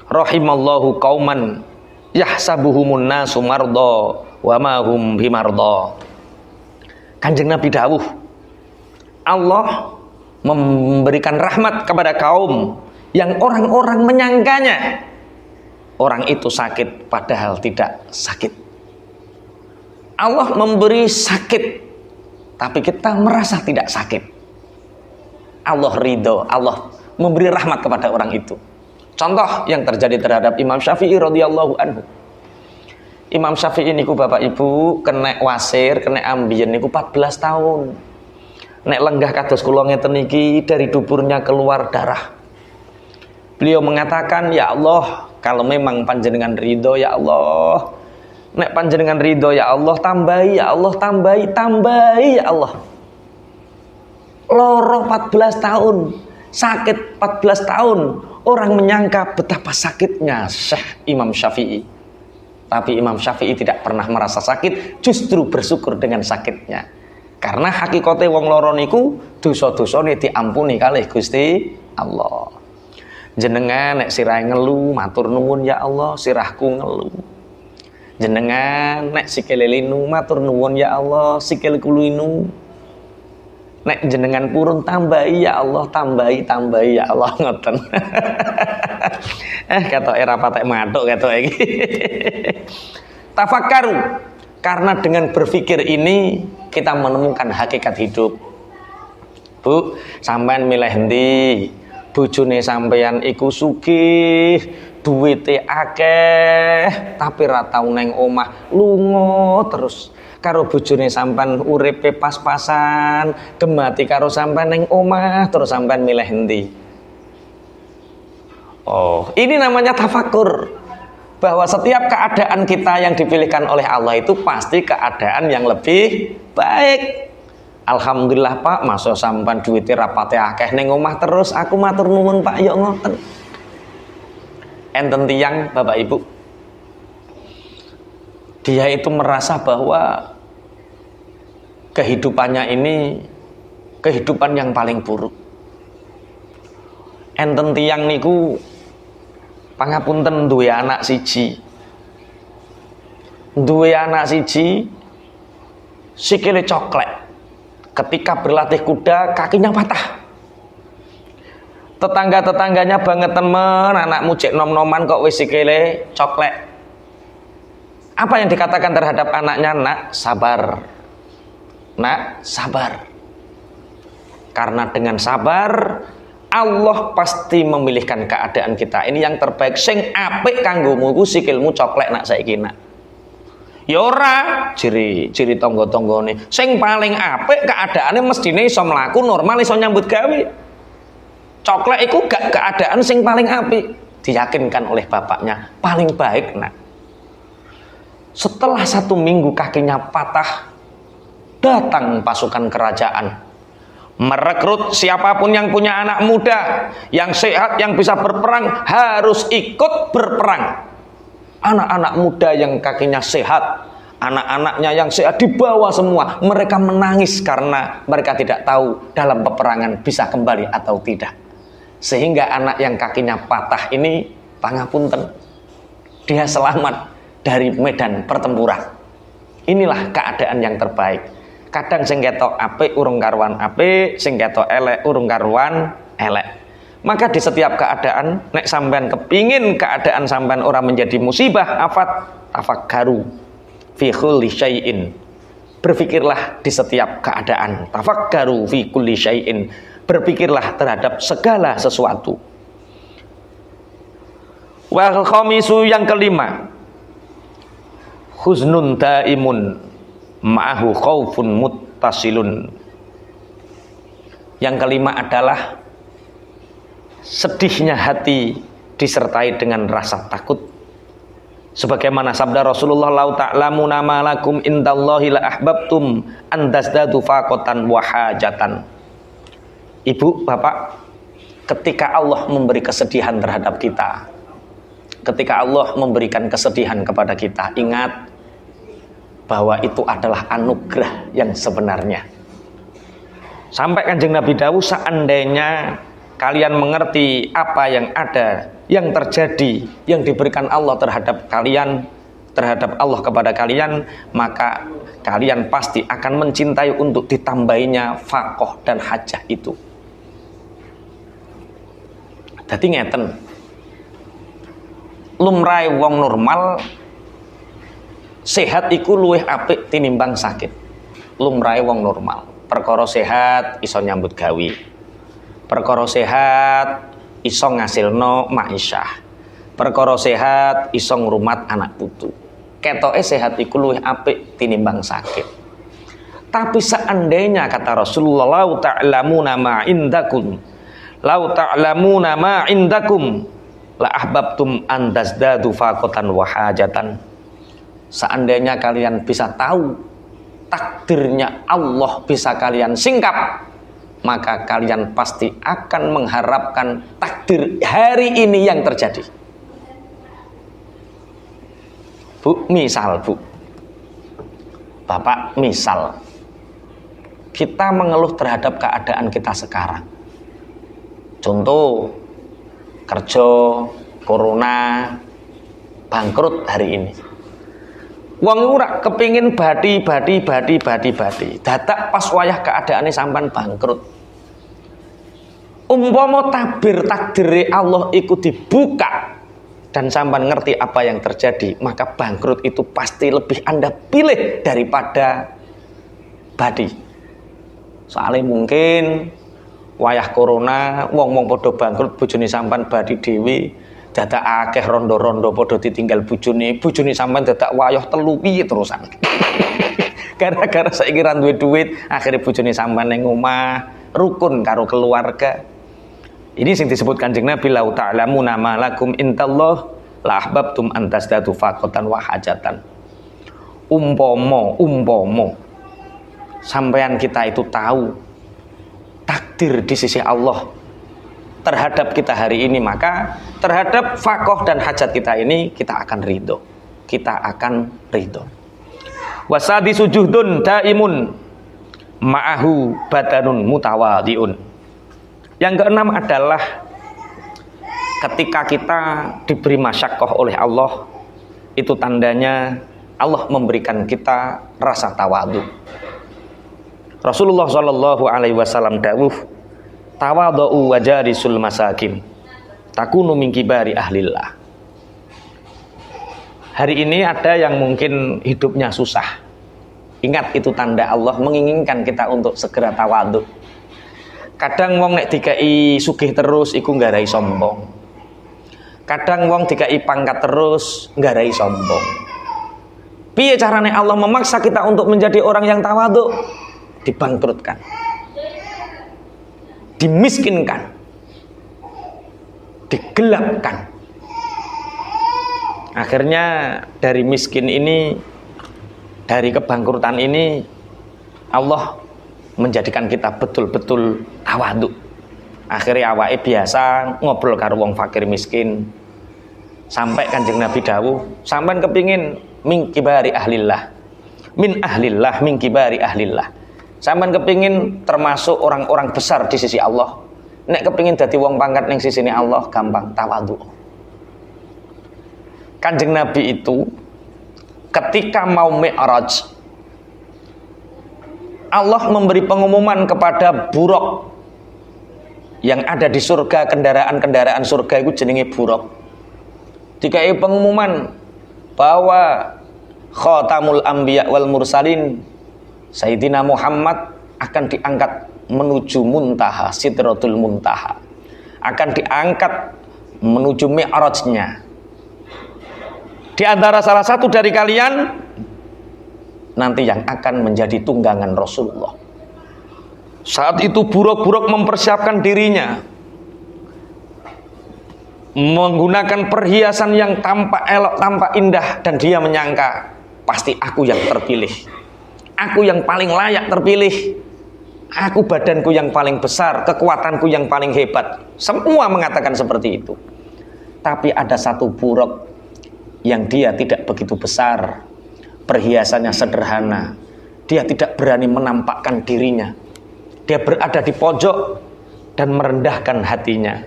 rahimallahu qauman yahsabuhumun nasu marda wa ma hum bimarda. Kanjeng Nabi dawuh Allah memberikan rahmat kepada kaum yang orang-orang menyangkanya orang itu sakit padahal tidak sakit. Allah memberi sakit tapi kita merasa tidak sakit. Allah ridho, Allah memberi rahmat kepada orang itu. Contoh yang terjadi terhadap Imam Syafi'i radhiyallahu anhu. Imam Syafi'i niku Bapak Ibu kena wasir, kena ambien niku 14 tahun. Nek lenggah kados kula ngeten niki dari duburnya keluar darah. Beliau mengatakan, ya Allah, kalau memang panjenengan ridho, ya Allah, nek panjenengan ridho, ya Allah, tambahi, ya Allah, tambahi, ya Allah. Loro 14 tahun, sakit 14 tahun, orang menyangka betapa sakitnya Syekh Imam Syafi'i. Tapi Imam Syafi'i tidak pernah merasa sakit, justru bersyukur dengan sakitnya. Karena hakikate wong loro niku dosa-dosane diampuni kalih Gusti Allah. Jenengan nek sirahe ngelu matur nuwun ya Allah, sirahku ngelu. Jenengan nek sikile linu matur nuwun ya Allah, sikilku linu. Nek jenengan purun tambahi ya Allah, tambahi ya Allah, ngoten. Katoke ra patek mathuk katoke iki. Tafakkaru, karena dengan berpikir ini kita menemukan hakikat hidup. Bu, sampean milih ndi? bojone sampeyan iku sugih, duwite akeh, tapi ra tau neng omah, lunga terus. Karo bojone sampean uripe pas-pasan, gemati karo sampean neng omah, terus sampean milih endi? Oh, ini namanya tafakur. Bahwa setiap keadaan kita yang dipilihkan oleh Allah itu pasti keadaan yang lebih baik. Alhamdulillah Pak, masa sampan duwite rapate akeh ning omah terus, aku matur nuwun Pak, ya ngoten. Enten tiyang Bapak Ibu, dia itu merasa bahwa kehidupannya ini kehidupan yang paling buruk. Enten tiyang niku pangapunten duwe anak siji. Duwe anak siji sikile coklek. Ketika berlatih kuda kakinya patah. Tetangga-tetangganya banget temen, anakmu cek nom-noman kok wis sikile coklek. Apa yang dikatakan terhadap anaknya? Nak, sabar. Nak, sabar. Karena dengan sabar Allah pasti memilihkan keadaan kita. Ini yang terbaik. Sing apik kanggomu iku sikilmu coklek nak saiki nak. Ya ora, ciri tangga-tanggane. Sing paling apik keadaane mestine iso mlaku normal, iso nyambut gawe. Coklek iku gak keadaan sing paling apik. Diyakinkan oleh bapaknya, paling baik nak. Setelah 1 minggu kakinya patah, datang pasukan kerajaan. Merekrut siapapun yang punya anak muda, yang sehat, yang bisa berperang, harus ikut berperang. Anak-anak muda yang kakinya sehat, anak-anaknya yang sehat dibawa semua. Mereka menangis karena mereka tidak tahu dalam peperangan bisa kembali atau tidak. Sehingga anak yang kakinya patah ini, pangapunten, dia selamat dari medan pertempuran. Inilah keadaan yang terbaik. Kadang sing ketok apik urung karuan apik, sing ketok elek urung karuan elek. Maka di setiap keadaan, nek sampean kepingin keadaan sampean orang menjadi musibah, afat, tafakkaru fi kulli syai'in. Berpikirlah di setiap keadaan. Tafakkaru fi kulli syai'in. Berpikirlah terhadap segala sesuatu. Wal khamisu, yang kelima, huznun daimun ma'ahu khaufun muttasilun. Yang kelima adalah sedihnya hati disertai dengan rasa takut. Sebagaimana sabda Rasulullah, "Lau ta'lamuna ma lakum indallahi la ahbabtum an tazdadu faqatan wa hajatan." Ibu, Bapak, ketika Allah memberi kesedihan terhadap kita, ketika Allah memberikan kesedihan kepada kita, ingat bahwa itu adalah anugerah yang sebenarnya. Sampai Kanjeng Nabi dawuh, seandainya kalian mengerti apa yang ada, yang terjadi, yang diberikan Allah terhadap kalian, terhadap Allah kepada kalian, maka kalian pasti akan mencintai untuk ditambahinya faqah dan hajah itu. Dadi ngeten, lumrahe wong normal sehat iku luwih apik tinimbang sakit. Lumrahe wong normal, perkara sehat iso nyambut gawe, perkara sehat iso ngasilno ma'isyah, perkara sehat iso ngrumat anak putu. Ketoke sehat iku luwih apik tinimbang sakit. Tapi seandainya kata Rasulullah, "Lau ta'lamuna ma indakum, lau ta'lamuna ma indakum la ahbabtum an tazdadu faqatan wa hajatan." Seandainya kalian bisa tahu takdirnya Allah bisa kalian singkap, maka kalian pasti akan mengharapkan takdir hari ini yang terjadi. Bu, misal Bu, Bapak, misal kita mengeluh terhadap keadaan kita sekarang. Contoh, kerja, corona, bangkrut hari ini. Wong ora kepingin badi. Dadak pas wayah keadaane sampean bangkrut. Umpama takdir Allah ikut dibuka dan sampean ngerti apa yang terjadi, maka bangkrut itu pasti lebih Anda pilih daripada badi. Soalnya mungkin wayah corona, wong-wong padha bangkrut, bojone sampean badi dhewe, dadak akeh rondo-rondo padha ditinggal bojone sampean dadak wayah telu piye terusan. Gara-gara saiki ra duwe duit, akhire bojone sampean ning omah, rukun karo keluarga. Ini sing disebut Kanjeng Nabi, lau ta'lamuna ma lakum intallah la ahbabtum an tasdatu faqatan wa hajatan. Umpama sampean kita itu tahu takdir di sisi Allah terhadap kita hari ini, maka terhadap fakoh dan hajat kita ini kita akan ridho. Wasadi sujuhdun daimun ma'ahu badanun mutawadhiun. Yang keenam adalah ketika kita diberi masyaqqah oleh Allah, itu tandanya Allah memberikan kita rasa tawadhu. Rasulullah Shallallahu Alaihi Wasallam dawuh, tawadhu wajarisul masakin takunu min kibari ahlillah. Hari ini ada yang mungkin hidupnya susah. Ingat, itu tanda Allah menginginkan kita untuk segera tawadhu. Kadang wong nek dikai sugih terus iku nggarai sombong. Kadang wong dikai pangkat terus nggarai sombong. Piye carane Allah memaksa kita untuk menjadi orang yang tawadhu? Dibangkrutkan, dimiskinkan, digelapkan. Akhirnya dari miskin ini, dari kebangkrutan ini, Allah menjadikan kita betul-betul tawadhu. Akhirnya awake biasa ngobrol karo wong fakir miskin. Sampai Kanjeng Nabi dawuh, sampean kepingin min kibari ahlillah. Min ahlillah, min kibari ahlillah. Sampean kepingin termasuk orang-orang besar di sisi Allah. Nek kepingin dadi wong pangkat ning sisine Allah, gampang tawadhu. Kanjeng Nabi itu ketika mau Mi'raj, Allah memberi pengumuman kepada buruk yang ada di surga, kendaraan-kendaraan surga itu jenenge buruk. Dikai pengumuman bahwa khatamul anbiya wal mursalin Sayyidina Muhammad akan diangkat menuju muntaha, sidratul muntaha, akan diangkat menuju mi'rajnya. Di antara salah satu dari kalian nanti yang akan menjadi tunggangan Rasulullah. Saat itu buruk-buruk mempersiapkan dirinya, menggunakan perhiasan yang tampak elok, tampak indah, dan dia menyangka pasti aku yang terpilih, aku yang paling layak terpilih, aku badanku yang paling besar, kekuatanku yang paling hebat. Semua mengatakan seperti itu. Tapi ada satu buruk yang dia tidak begitu besar, perhiasannya sederhana, dia tidak berani menampakkan dirinya. Dia berada di pojok dan merendahkan hatinya.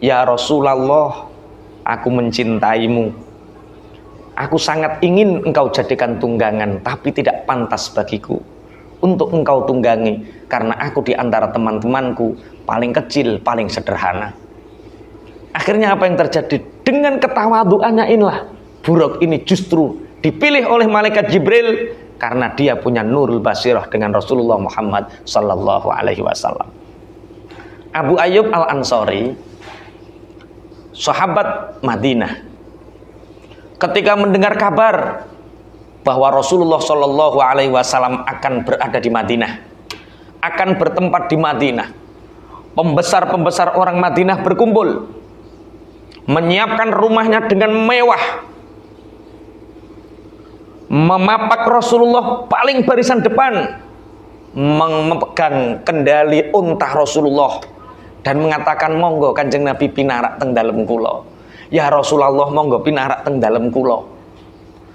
Ya Rasulullah, aku mencintaimu. Aku sangat ingin engkau jadikan tunggangan, tapi tidak pantas bagiku untuk engkau tunggangi, karena aku di antara teman-temanku paling kecil, paling sederhana. Akhirnya apa yang terjadi? Dengan ketawaduannya inilah buruk ini justru dipilih oleh malaikat Jibril karena dia punya nurul basirah dengan Rasulullah Muhammad sallallahu alaihi wasallam. Abu Ayyub Al-Ansari, sahabat Madinah, ketika mendengar kabar bahwa Rasulullah sallallahu alaihi wasallam akan berada di Madinah, akan bertempat di Madinah, pembesar-pembesar orang Madinah berkumpul, menyiapkan rumahnya dengan mewah, memapak Rasulullah paling barisan depan, memegang kendali unta Rasulullah dan mengatakan, monggo Kanjeng Nabi pinarak teng dalem kula. Ya Rasulullah, monggo pinarak teng dalem kula.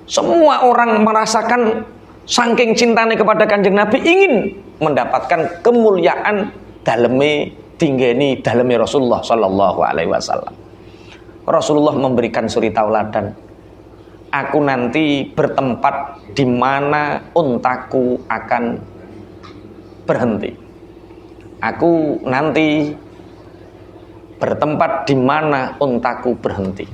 Semua orang merasakan saking cintanya kepada Kanjeng Nabi, ingin mendapatkan kemuliaan daleme tinggeni daleme Rasulullah sallallahu alaihi wasallam. Rasulullah memberikan suri tauladan, aku nanti bertempat di mana untaku akan berhenti. Aku nanti bertempat di mana untaku berhenti.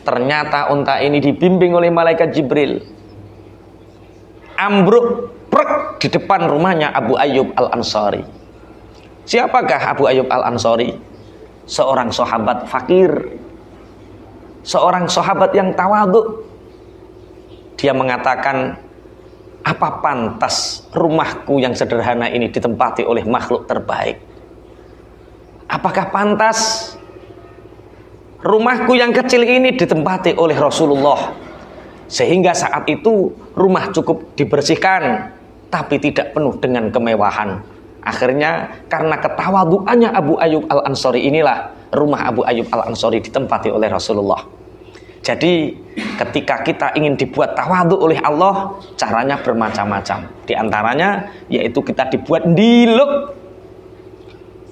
Ternyata unta ini dibimbing oleh malaikat Jibril, ambruk prek di depan rumahnya Abu Ayyub Al-Ansari. Siapakah Abu Ayyub Al-Ansari? Seorang sahabat fakir, seorang sahabat yang tawadhu. Dia mengatakan, apa pantas rumahku yang sederhana ini ditempati oleh makhluk terbaik? Apakah pantas rumahku yang kecil ini ditempati oleh Rasulullah? Sehingga saat itu rumah cukup dibersihkan, tapi tidak penuh dengan kemewahan. Akhirnya karena ketawaduannya Abu Ayyub Al-Ansari inilah rumah Abu Ayyub Al-Ansari ditempati oleh Rasulullah. Jadi ketika kita ingin dibuat tawadhu oleh Allah, caranya bermacam-macam. Di antaranya yaitu kita dibuat ndiluk.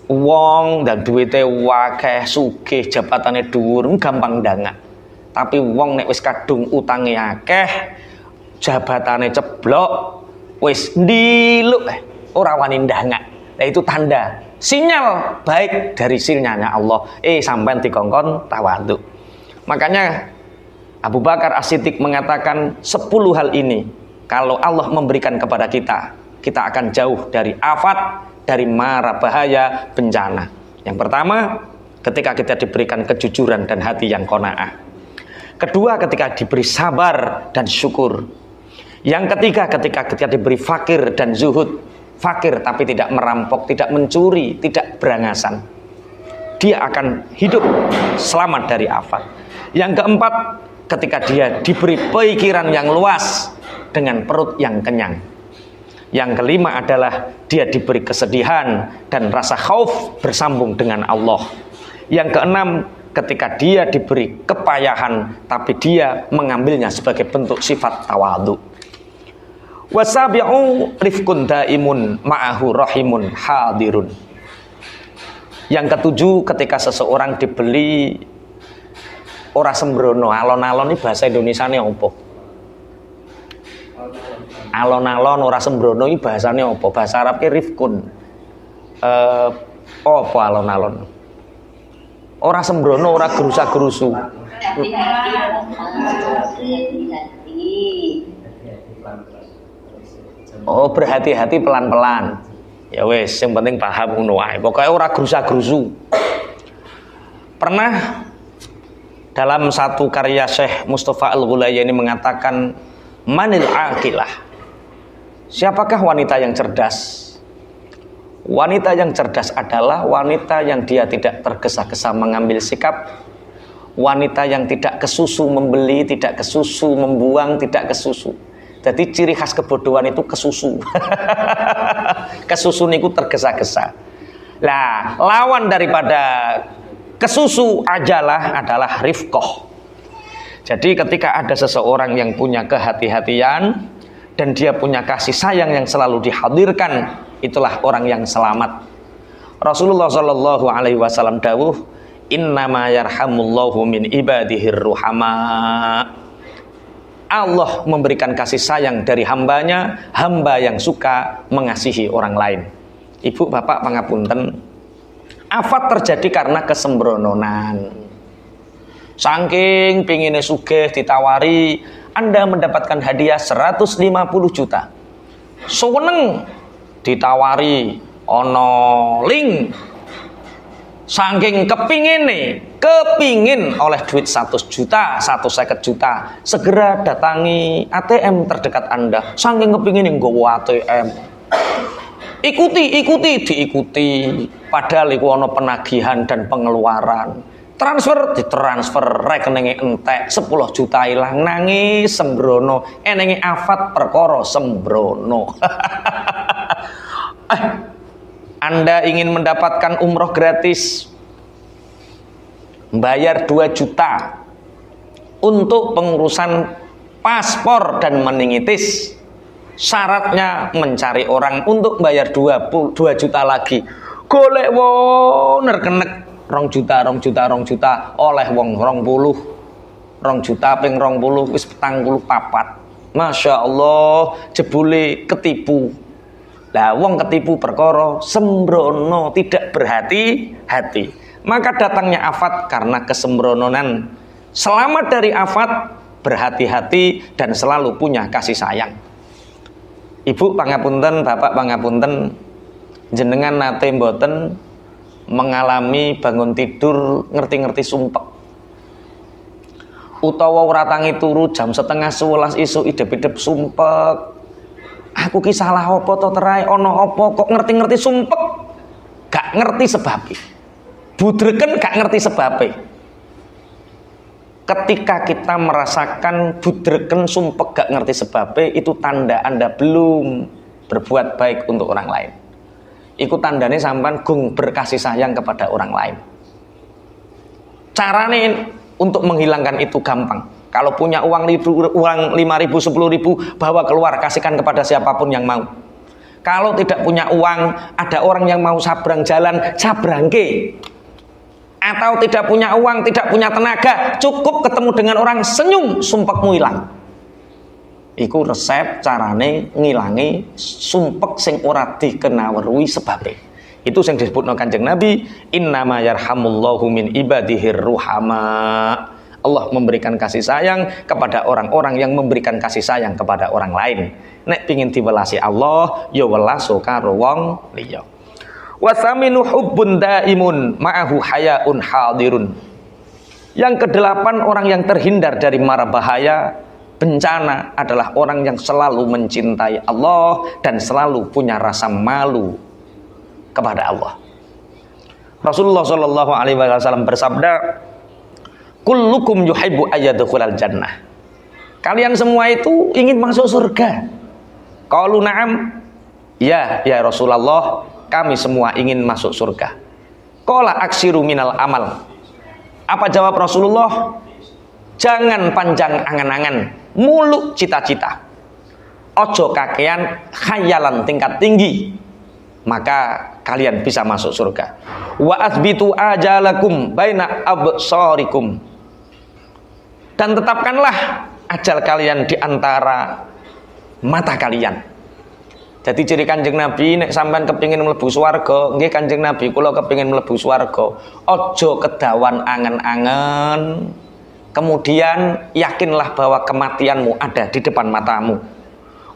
Wong dan duwite wakeh, sugih, jabatane dhuwur, gampang ndangak. Tapi wong nek wis kadung utange akeh, jabatane ceblok, wis ndiluk ora wani ndangak. Nah itu tanda, sinyal baik dari sinyalnya Allah. Sampean dikongkon tawadhu. Makanya Abu Bakar As-Siddiq mengatakan 10 hal ini kalau Allah memberikan kepada kita, kita akan jauh dari afat, dari mara bahaya, bencana. Yang pertama, ketika kita diberikan kejujuran dan hati yang qanaah. Kedua, ketika diberi sabar dan syukur. Yang ketiga, ketika kita diberi fakir dan zuhud. Fakir tapi tidak merampok, tidak mencuri, tidak berangasan. Dia akan hidup selamat dari afat. Yang keempat, ketika dia diberi pikiran yang luas dengan perut yang kenyang. Yang kelima adalah dia diberi kesedihan dan rasa khauf bersambung dengan Allah. Yang keenam, ketika dia diberi kepayahan tapi dia mengambilnya sebagai bentuk sifat tawadhu. Wasabi'u rifqun daimun ma'ahu rahimun hadirun. Yang ketujuh, ketika seseorang dibeli ora sembrono. Alon-alon ini bahasa Indonesiane apa? Alon-alon ora sembrono ini bahasane apa? Bahasa Arabnya rifkun. Apa alon-alon? Ora sembrono, ora gerusa-gerusu. Oh, berhati-hati pelan-pelan. Ya wes, yang penting paham ngono wae. Pokoke ora gerusa-gerusu. Pernah dalam satu karya Syekh Mustafa Al-Ghulayyani mengatakan, manil aqilah. Siapakah wanita yang cerdas? Wanita yang cerdas adalah wanita yang dia tidak tergesa-gesa mengambil sikap, wanita yang tidak kesusu membeli, tidak kesusu membuang, tidak kesusu. Jadi ciri khas kebodohan itu kesusu. Kesusu niku tergesa-gesa. Lah, lawan daripada kesusu adalah rifqah. Jadi ketika ada seseorang yang punya kehati-hatian dan dia punya kasih sayang yang selalu dihadirkan, itulah orang yang selamat. Rasulullah Shallallahu Alaihi Wasallam dawuh, innama yarhamullahu min ibadihir ruhama. Allah memberikan kasih sayang dari hambanya, hamba yang suka mengasihi orang lain. Ibu bapak pangapunten, afat terjadi karena kesembrononan. Saking pingine sugih ditawari, Anda mendapatkan hadiah 150 juta. Seneng ditawari ono link. Saking kepingin oleh duit 100 juta, 150 juta, segera datangi ATM terdekat Anda. Saking kepingin nggowo ATM. Diikuti. Padahal iku ono penagihan dan pengeluaran. Ditransfer rekeninge entek 10 juta ilang, nangis sembrono, enenge afat perkara sembrono. Anda ingin mendapatkan umroh gratis, bayar 2 juta untuk pengurusan paspor dan meningitis. Syaratnya mencari orang untuk bayar 2 juta lagi. Golek woner kenek 2 juta oleh wong 20. 2 juta ping 20 wis 44. Masya Allah, jebule ketipu. Lah wong ketipu perkara sembrono, tidak berhati-hati. Maka datangnya afat karena kesembrononan. Selamat dari afat, berhati-hati dan selalu punya kasih sayang. Ibu pangapunten, bapak pangapunten, jenengan nate mboten mengalami bangun tidur ngerti-ngerti sumpek, utawa ora tangi turu jam 10:30 isuk idep-idep sumpek, aku ki salah apa to terae, ana apa kok ngerti-ngerti sumpek, gak ngerti sebabnya, budreken gak ngerti sebabnya. Ketika kita merasakan budreken sumpek gak ngerti sebabnya, itu tanda Anda belum berbuat baik untuk orang lain. Itu tandanya sampean gung berkasih sayang kepada orang lain. Caranya untuk menghilangkan itu gampang. Kalau punya uang 5.000, 10.000, bawa keluar, kasihkan kepada siapapun yang mau. Kalau tidak punya uang, ada orang yang mau sabrang jalan, sabrangke. Atau tidak punya uang, tidak punya tenaga, cukup ketemu dengan orang, senyum, sumpekmu hilang. Iku resep carane ngilangi sumpek sing ora dikenaweruhi sebabe. Itu yang disebut Kanjeng Nabi, innama yarhamullahu min ibadihir ruhama. Allah memberikan kasih sayang kepada orang-orang yang memberikan kasih sayang kepada orang lain. Nek pingin diwelasi Allah, ya welaso karo wong liya. Wasaminu hubbun daimun ma'ahu hayaun hadirun. Yang kedelapan, orang yang terhindar dari mara bahaya, bencana adalah orang yang selalu mencintai Allah dan selalu punya rasa malu kepada Allah. Rasulullah Shallallahu Alaihi Wasallam bersabda, kullukum yuhibbu ayyadkhulal jannah. Kalian semua itu ingin masuk surga. Qalu na'am. Ya Rasulullah, kami semua ingin masuk surga. Qala aksiru minal amal. Apa jawab Rasulullah? Jangan panjang angan-angan, muluk cita-cita. Ojo kakean khayalan tingkat tinggi, maka kalian bisa masuk surga. Wa asbitu ajalakum baina absarikum. Dan tetapkanlah ajal kalian di antara mata kalian. Jadi ciri Kanjeng Nabi, nek sampean kepingin mlebu swarga, nggih Kanjeng Nabi kula kepingin mlebu swarga, aja kedawan angen-angen. Kemudian yakinlah bahwa kematianmu ada di depan matamu.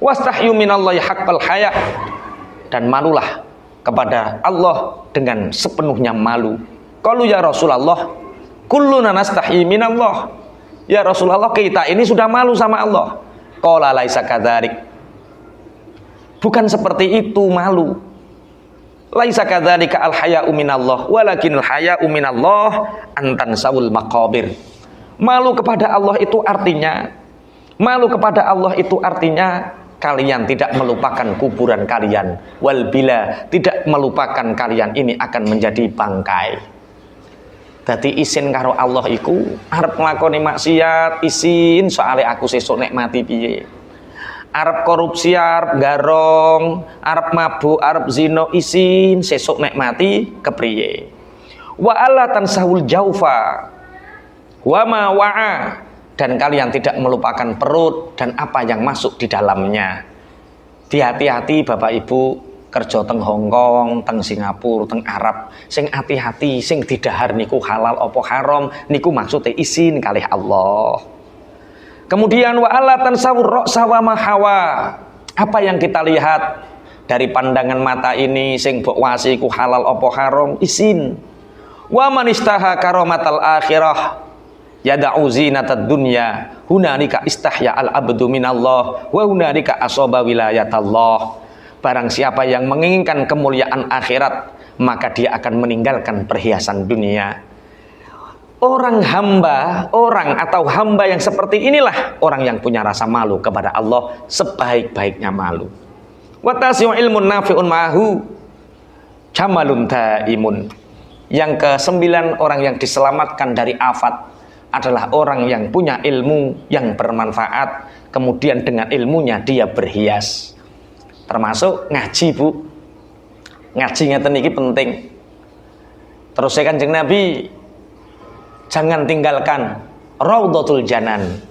Wastahyu minallahi haqqal haya, dan malulah kepada Allah dengan sepenuhnya malu. Qalu ya Rasulullah, kulluna nastahyi minallah. Ya Rasulullah, kita ini sudah malu sama Allah. Qala laisa kadzalik. Bukan seperti itu malu. Laisa kadzalika al-haya'u minallah, walakinal haya'u minallah antan sawul maqabir. Malu kepada Allah itu artinya kalian tidak melupakan kuburan kalian. Wal bila, tidak melupakan kalian ini akan menjadi bangkai. Dadi isin karo Allah iku arep nglakoni maksiat, isin soale aku sesuk nek mati piye. Arep korupsi, arep garong, arep mabuk, arep zina, isin sesuk nek mati kepriye. Wa alla tansahul jaufa wa ma wa'a, dan kalian tidak melupakan perut dan apa yang masuk di dalamnya. Hati-hati Bapak Ibu kerja teng Hongkong, teng Singapura, teng Arab, sing hati-hati sing didahar niku halal apa haram, niku maksude isin kalih Allah. Kemudian wa alla tansawur ra'sa wa ma hawa. Apa yang kita lihat dari pandangan mata ini sing mbok wasi ku halal apa haram, isin. Wa man istaha karamatal akhirah yada'u zinatad dunya hunalika istahya al abdu minallah wa hunalika asaba wilayatallah. Barang siapa yang menginginkan kemuliaan akhirat, maka dia akan meninggalkan perhiasan dunia. Orang atau hamba yang seperti inilah orang yang punya rasa malu kepada Allah sebaik-baiknya malu. Wa tasyu ilmun nafi'un ma'hu jamalun daimun. Yang ke-9, orang yang diselamatkan dari afat adalah orang yang punya ilmu yang bermanfaat, kemudian dengan ilmunya dia berhias. Termasuk ngaji, Bu. Ngaji ngeten iki penting. Terus Kanjeng Nabi, jangan tinggalkan Raudhatul Janan.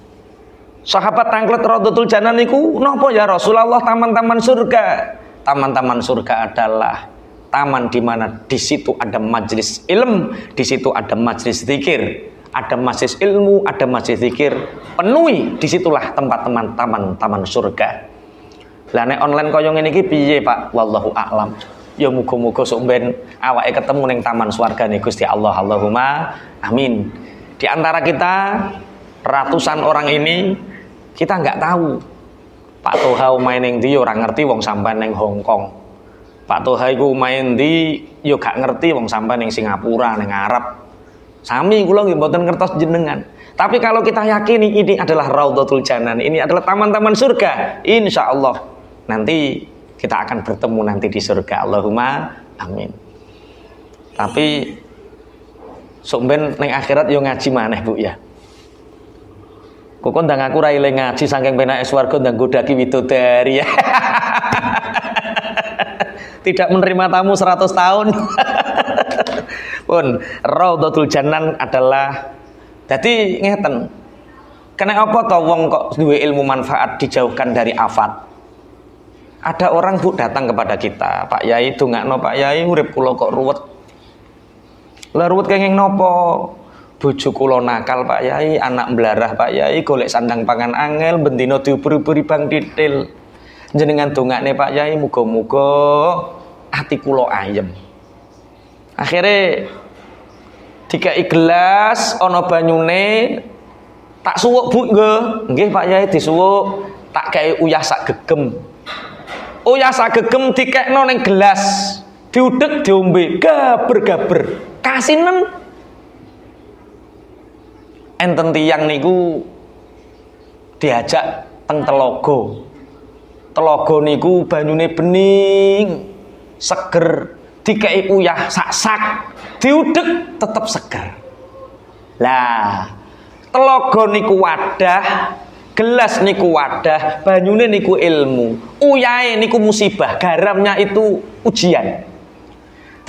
Sahabat tanglet Raudhatul Janan niku napa ya Rasulullah? Taman-taman surga. Taman-taman surga adalah taman di mana di situ ada majelis ilmu, di situ ada majelis zikir, ada majelis ilmu, ada majelis zikir. Penuhi disitulah tempat taman surga. Lah nek online koyo ngene iki piye Pak? Wallahu a'lam. Ya muga-muga sok ben awake ketemu ning taman swargane Gusti Allah. Allahumma amin. Di antara kita ratusan orang ini kita nggak tahu Pak Toha main ning ndi ora ngerti wong sampean ning Hong Kong. Pak Toha iku main ndi yo gak ngerti wong sampean ning Singapura, ning Arab. Sami kula nggih mboten ngertos jenengan. Tapi kalau kita yakini ini adalah Raudhatul Janan, ini adalah taman-taman surga, insya Allah nanti kita akan bertemu nanti di surga. Allahumma amin. Tapi somben neng akhirat yo ngaji maneh Bu ya. Kok ndang aku ra eling ngaji saking penake swarga ndang godaki widodari ya. Tidak menerima tamu 100 tahun. Pun Raudhatul Janan adalah jadi ngeten. Kena apa to wong kok duwe ilmu manfaat dijauhkan dari afat? Ada orang Bu datang kepada kita, Pak Yai dongakno Pak Yai urip kula kok ruwet. Lah ruwet kenging napa? Bojo kula nakal Pak Yai, anak mblarah Pak Yai, golek sandang pangan angel, bendina diubur-uburi Bang Titil. Jenengan dongakne Pak Yai muga-muga ati kula ayem. Akhirnya dikai gelas ana banyune tak suwuk Bu nggih Pak Yai disuwuk tak kei uyah sak gegem. Uyah sak gegem dikekno ning gelas diudek diombe gaber-gaber kasinen. Enten tiyang niku diajak teng telaga. Telaga niku banyune bening seger dikei uyah sak-sak diudek tetep seger. Lah telaga niku wadah, gelas niku wadah, banyune niku ilmu, uyahe niku musibah, garamnya itu ujian.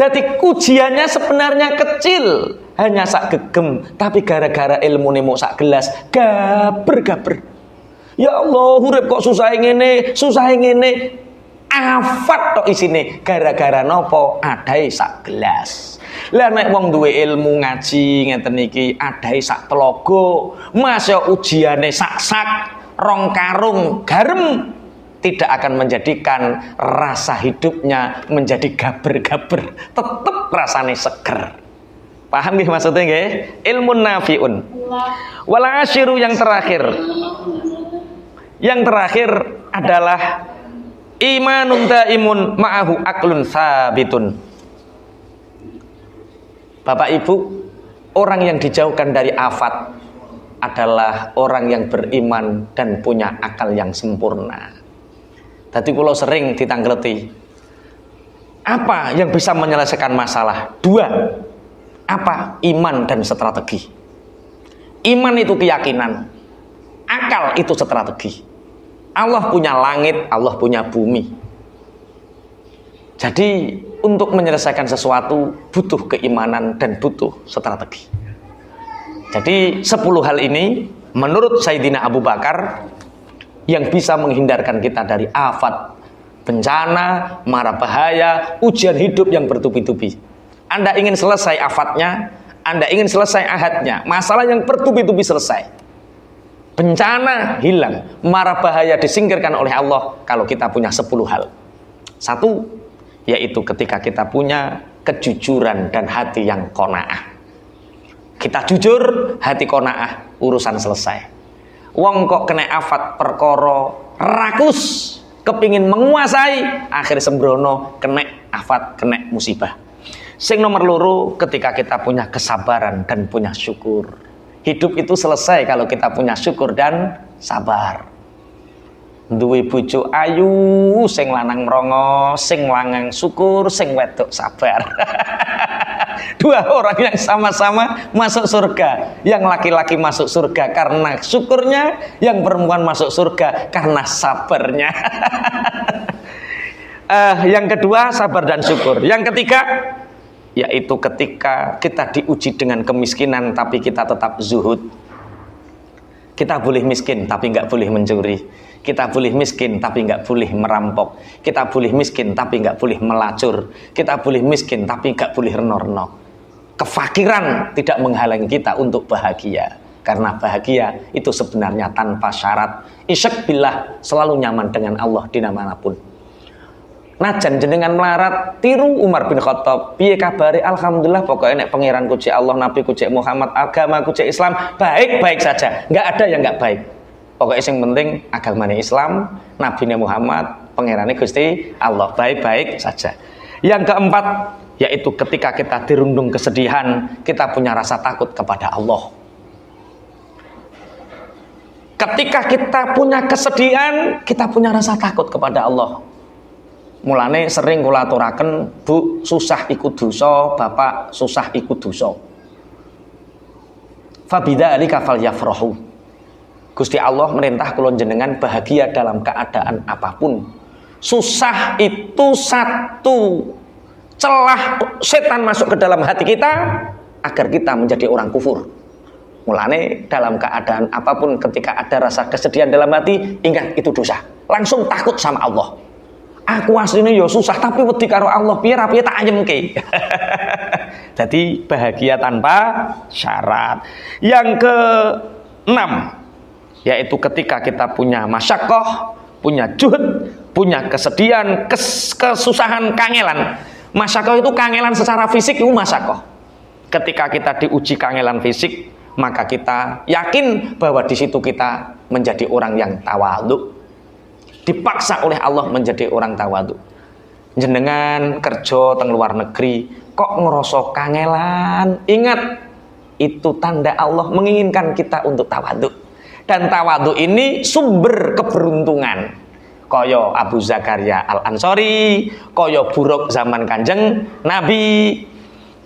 Jadi ujiannya sebenarnya kecil, hanya sak gegem, tapi gara-gara ilmu nih mau sak gelas gaber-gaber. Ya Allah, urip kok susah ngene, afat tok isine gara-gara nopo adahe sak gelas. Lah nek wong duwe ilmu ngaji ngeten iki adahe sak telaga, masya ujiane sak-sak rong karung garam tidak akan menjadikan rasa hidupnya menjadi gaber-gaber, tetep rasane seger. Paham nggih maksudnya nggih? Ilmun nafiun. Wal asyiru yang terakhir. Yang terakhir adalah imanun daimun ma'ahu aklun sabitun. Bapak Ibu, orang yang dijauhkan dari afat adalah orang yang beriman dan punya akal yang sempurna. Tadi kalau sering ditanggleti, apa yang bisa menyelesaikan masalah? Dua, apa? Iman dan strategi. Iman itu keyakinan, akal itu strategi. Allah punya langit, Allah punya bumi. Jadi untuk menyelesaikan sesuatu butuh keimanan dan butuh strategi. Jadi 10 hal ini menurut Sayyidina Abu Bakar yang bisa menghindarkan kita dari afat, bencana, mara bahaya, ujian hidup yang bertubi-tubi. Anda ingin selesai afatnya, Anda ingin selesai ahadnya, masalah yang bertubi-tubi selesai. Bencana hilang, mara bahaya disingkirkan oleh Allah kalau kita punya 10 hal. Satu, yaitu ketika kita punya kejujuran dan hati yang qanaah. Kita jujur, hati qanaah, urusan selesai. Wong kok kena afat perkara rakus, kepingin menguasai, akhir sembrono kena afat, kena musibah. Sing nomor loro, ketika kita punya kesabaran dan punya syukur. Hidup itu selesai kalau kita punya syukur dan sabar. Duwe bojo ayu, sing lanang mrongo, sing lanang syukur, sing wedok sabar. Dua orang yang sama-sama masuk surga. Yang laki-laki masuk surga karena syukurnya, yang perempuan masuk surga karena sabarnya. Yang kedua, sabar dan syukur. Yang ketiga, yaitu ketika kita diuji dengan kemiskinan tapi kita tetap zuhud. Kita boleh miskin tapi nggak boleh mencuri. Kita boleh miskin tapi nggak boleh merampok. Kita boleh miskin tapi nggak boleh melacur. Kita boleh miskin tapi nggak boleh reno-reno. Kefakiran tidak menghalangi kita untuk bahagia. Karena bahagia itu sebenarnya tanpa syarat. Isyak billah, selalu nyaman dengan Allah dimanapun. Najan jenengan melarat tiru Umar bin Khattab. Piye kabare? Alhamdulillah pokoknya nek pangeran kucek Allah, nabi kucek Muhammad, agama kucek Islam, baik-baik saja. Enggak ada yang enggak baik. Pokoknya yang penting agamanya Islam, nabinya Muhammad, pangerannya Gusti Allah, baik-baik saja. Yang keempat yaitu ketika kita dirundung kesedihan, kita punya rasa takut kepada Allah. Ketika kita punya kesedihan, kita punya rasa takut kepada Allah. Mulane sering kula aturaken, Bu, susah ikut dosa, Bapak susah ikut dosa. Fabidzalika falyafrahu. Gusti Allah merintah kula jenengan bahagia dalam keadaan apapun. Susah itu satu celah setan masuk ke dalam hati kita agar kita menjadi orang kufur. Mulane dalam keadaan apapun ketika ada rasa kesedihan dalam hati, ingat itu dosa. Langsung takut sama Allah. Aku aslinya ya susah tapi wedi karo Allah piye ra piye tak ayemke. Jadi bahagia tanpa syarat. Yang ke-6 yaitu ketika kita punya masyaqqah, punya juhud, punya kesedihan, kesusahan, kangelan. Masyaqqah itu kangelan secara fisik itu masyaqqah. Ketika kita diuji kangelan fisik, maka kita yakin bahwa di situ kita menjadi orang yang tawadhu. Dipaksa oleh Allah menjadi orang tawadhu. Jenengan kerja teng luar negeri kok ngerasa kangelan, ingat itu tanda Allah menginginkan kita untuk tawadhu. Dan tawadhu ini sumber keberuntungan. Kaya Abu Zakaria Al-Ansori, kaya buruk zaman Kanjeng Nabi,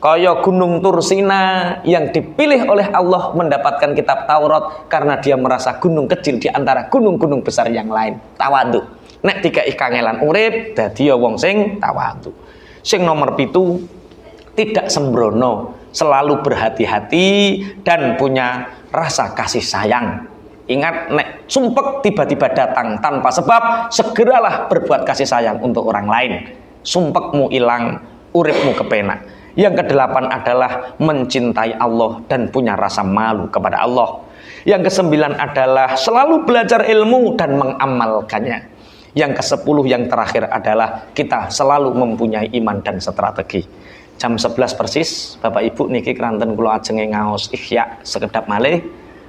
kaya Gunung Tursina yang dipilih oleh Allah mendapatkan kitab Taurat karena dia merasa gunung kecil di antara gunung-gunung besar yang lain. Tawadhu. Nek dikai kangelan urip dadi wong sing tawadhu. Sing nomor 7, tidak sembrono, selalu berhati-hati dan punya rasa kasih sayang. Ingat, nek sumpek tiba-tiba datang tanpa sebab, segeralah berbuat kasih sayang untuk orang lain. Sumpekmu hilang, uripmu kepenak. Yang ke-8 adalah mencintai Allah dan punya rasa malu kepada Allah. Yang ke-9 adalah selalu belajar ilmu dan mengamalkannya. Yang ke-10 yang terakhir adalah kita selalu mempunyai iman dan strategi. Jam 11 persis, Bapak Ibu niki keranten kula ajenge ngaos Ihya sekedap malih.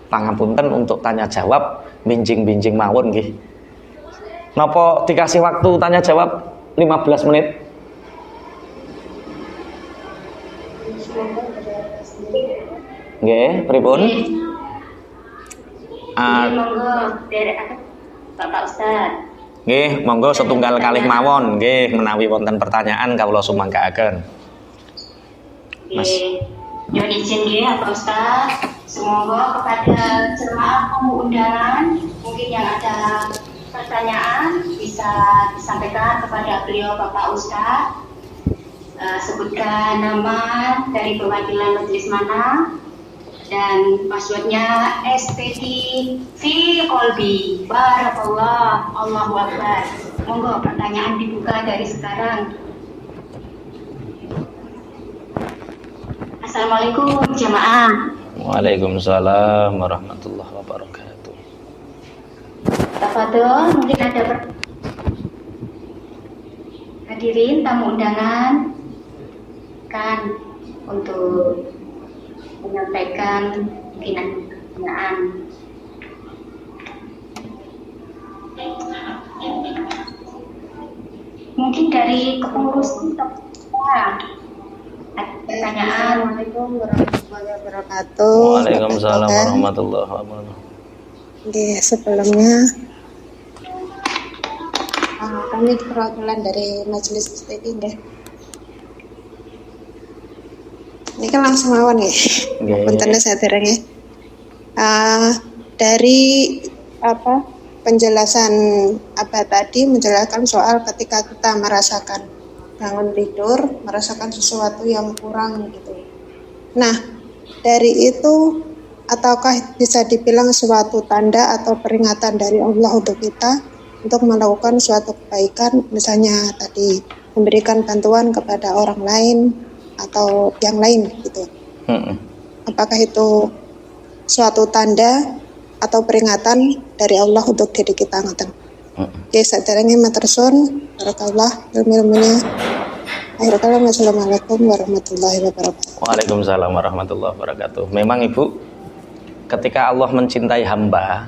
Pangapunten untuk tanya jawab, binjing-binjing mawon nggih. Napa dikasih waktu tanya jawab 15 menit? Nggih, pripun? Monggo derek Bapak Ustaz. Nggih, monggo setunggal kalih mawon nggih menawi wonten pertanyaan kawula sumangkaaken. Mas. Nyuwun izin nggih Bapak Ustaz. Semoga kepada jemaah tamu undangan mungkin yang ada pertanyaan bisa disampaikan kepada beliau Bapak Ustaz. Sebutkan nama dari perwakilan majelis mana dan passwordnya SPT fi Kolbi. Barakallah, Allahu Akbar. Monggo pertanyaan dibuka dari sekarang. Assalamualaikum jemaah. Waalaikumsalam warahmatullahi wabarakatuh. Tafadhol, mungkin ada hadirin tamu undangan kan untuk menyampaikan pertanyaan. Mungkin dari kepengurus pertanyaan. Assalamualaikum warahmatullahi wabarakatuh. Waalaikumsalam warahmatullahi wabarakatuh. Oke, sebelumnya kami perwakilan dari Majelis STT deh. Ini kan langsung mawon ya. Punten sadhereng ya. Dari penjelasan Abah tadi menjelaskan soal ketika kita merasakan bangun tidur, merasakan sesuatu yang kurang gitu. Nah, dari itu ataukah bisa dibilang suatu tanda atau peringatan dari Allah untuk kita untuk melakukan suatu kebaikan, misalnya tadi memberikan bantuan kepada orang lain atau yang lain gitu. Apakah itu suatu tanda atau peringatan dari Allah untuk diri kita ngoten? Oke, sadarnya matur suwun. Barakallah ilmu-ilmunya. Akhir kalam, Assalamualaikum warahmatullahi wabarakatuh. Waalaikumsalam warahmatullahi wabarakatuh. Memang Ibu, ketika Allah mencintai hamba,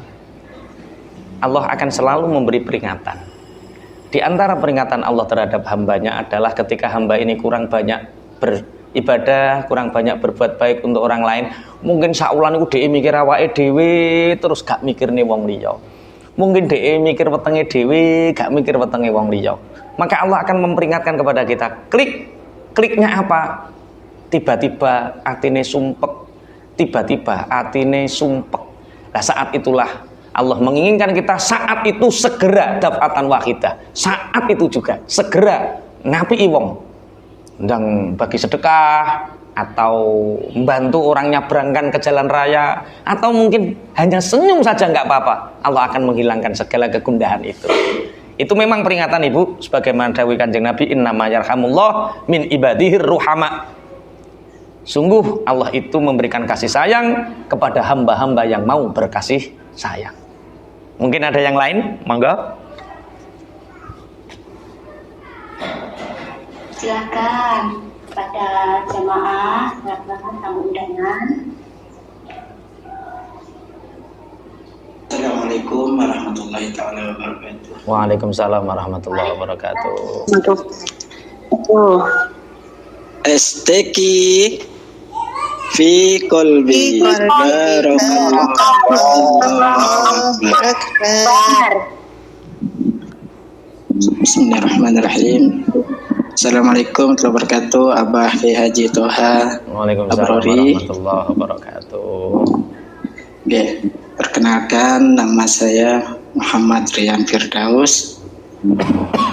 Allah akan selalu memberi peringatan. Di antara peringatan Allah terhadap hambanya adalah ketika hamba ini kurang banyak beribadah, kurang banyak berbuat baik untuk orang lain, mungkin saulan iku dhewe mikir awake dhewe terus gak mikirne wong liya. Mungkin dhewe mikir wetenge dhewe, gak mikir wetenge wong liya. Maka Allah akan memperingatkan kepada kita. Kliknya apa? Tiba-tiba atine sumpek. Tiba-tiba atine sumpek. Nah, saat itulah Allah menginginkan kita saat itu segera dafatan wahidah. Saat itu juga segera ngapi wong. Ndang bagi sedekah, atau membantu orang nyabrangkan ke jalan raya, atau mungkin hanya senyum saja nggak apa-apa. Allah akan menghilangkan segala kegundahan itu. Itu memang peringatan Ibu, sebagaimana dawuh Kanjeng Nabi, innama yarhamullah min ibadihir ruhama. Sungguh Allah itu memberikan kasih sayang kepada hamba-hamba yang mau berkasih sayang. Mungkin ada yang lain, monggo. Silakan pada jamaah, silakan tamu undangan. Assalamualaikum warahmatullahi taala wabarakatuh. Waalaikumsalam warahmatullahi wabarakatuh. Asteki fi qalbi Bismillahirrahmanirrahim. Assalamualaikum warahmatullahi wabarakatuh. Abah Kiai Haji Toha. Waalaikumsalam warahmatullahi wabarakatuh. Oke, perkenalkan nama saya Muhammad Rian Firdaus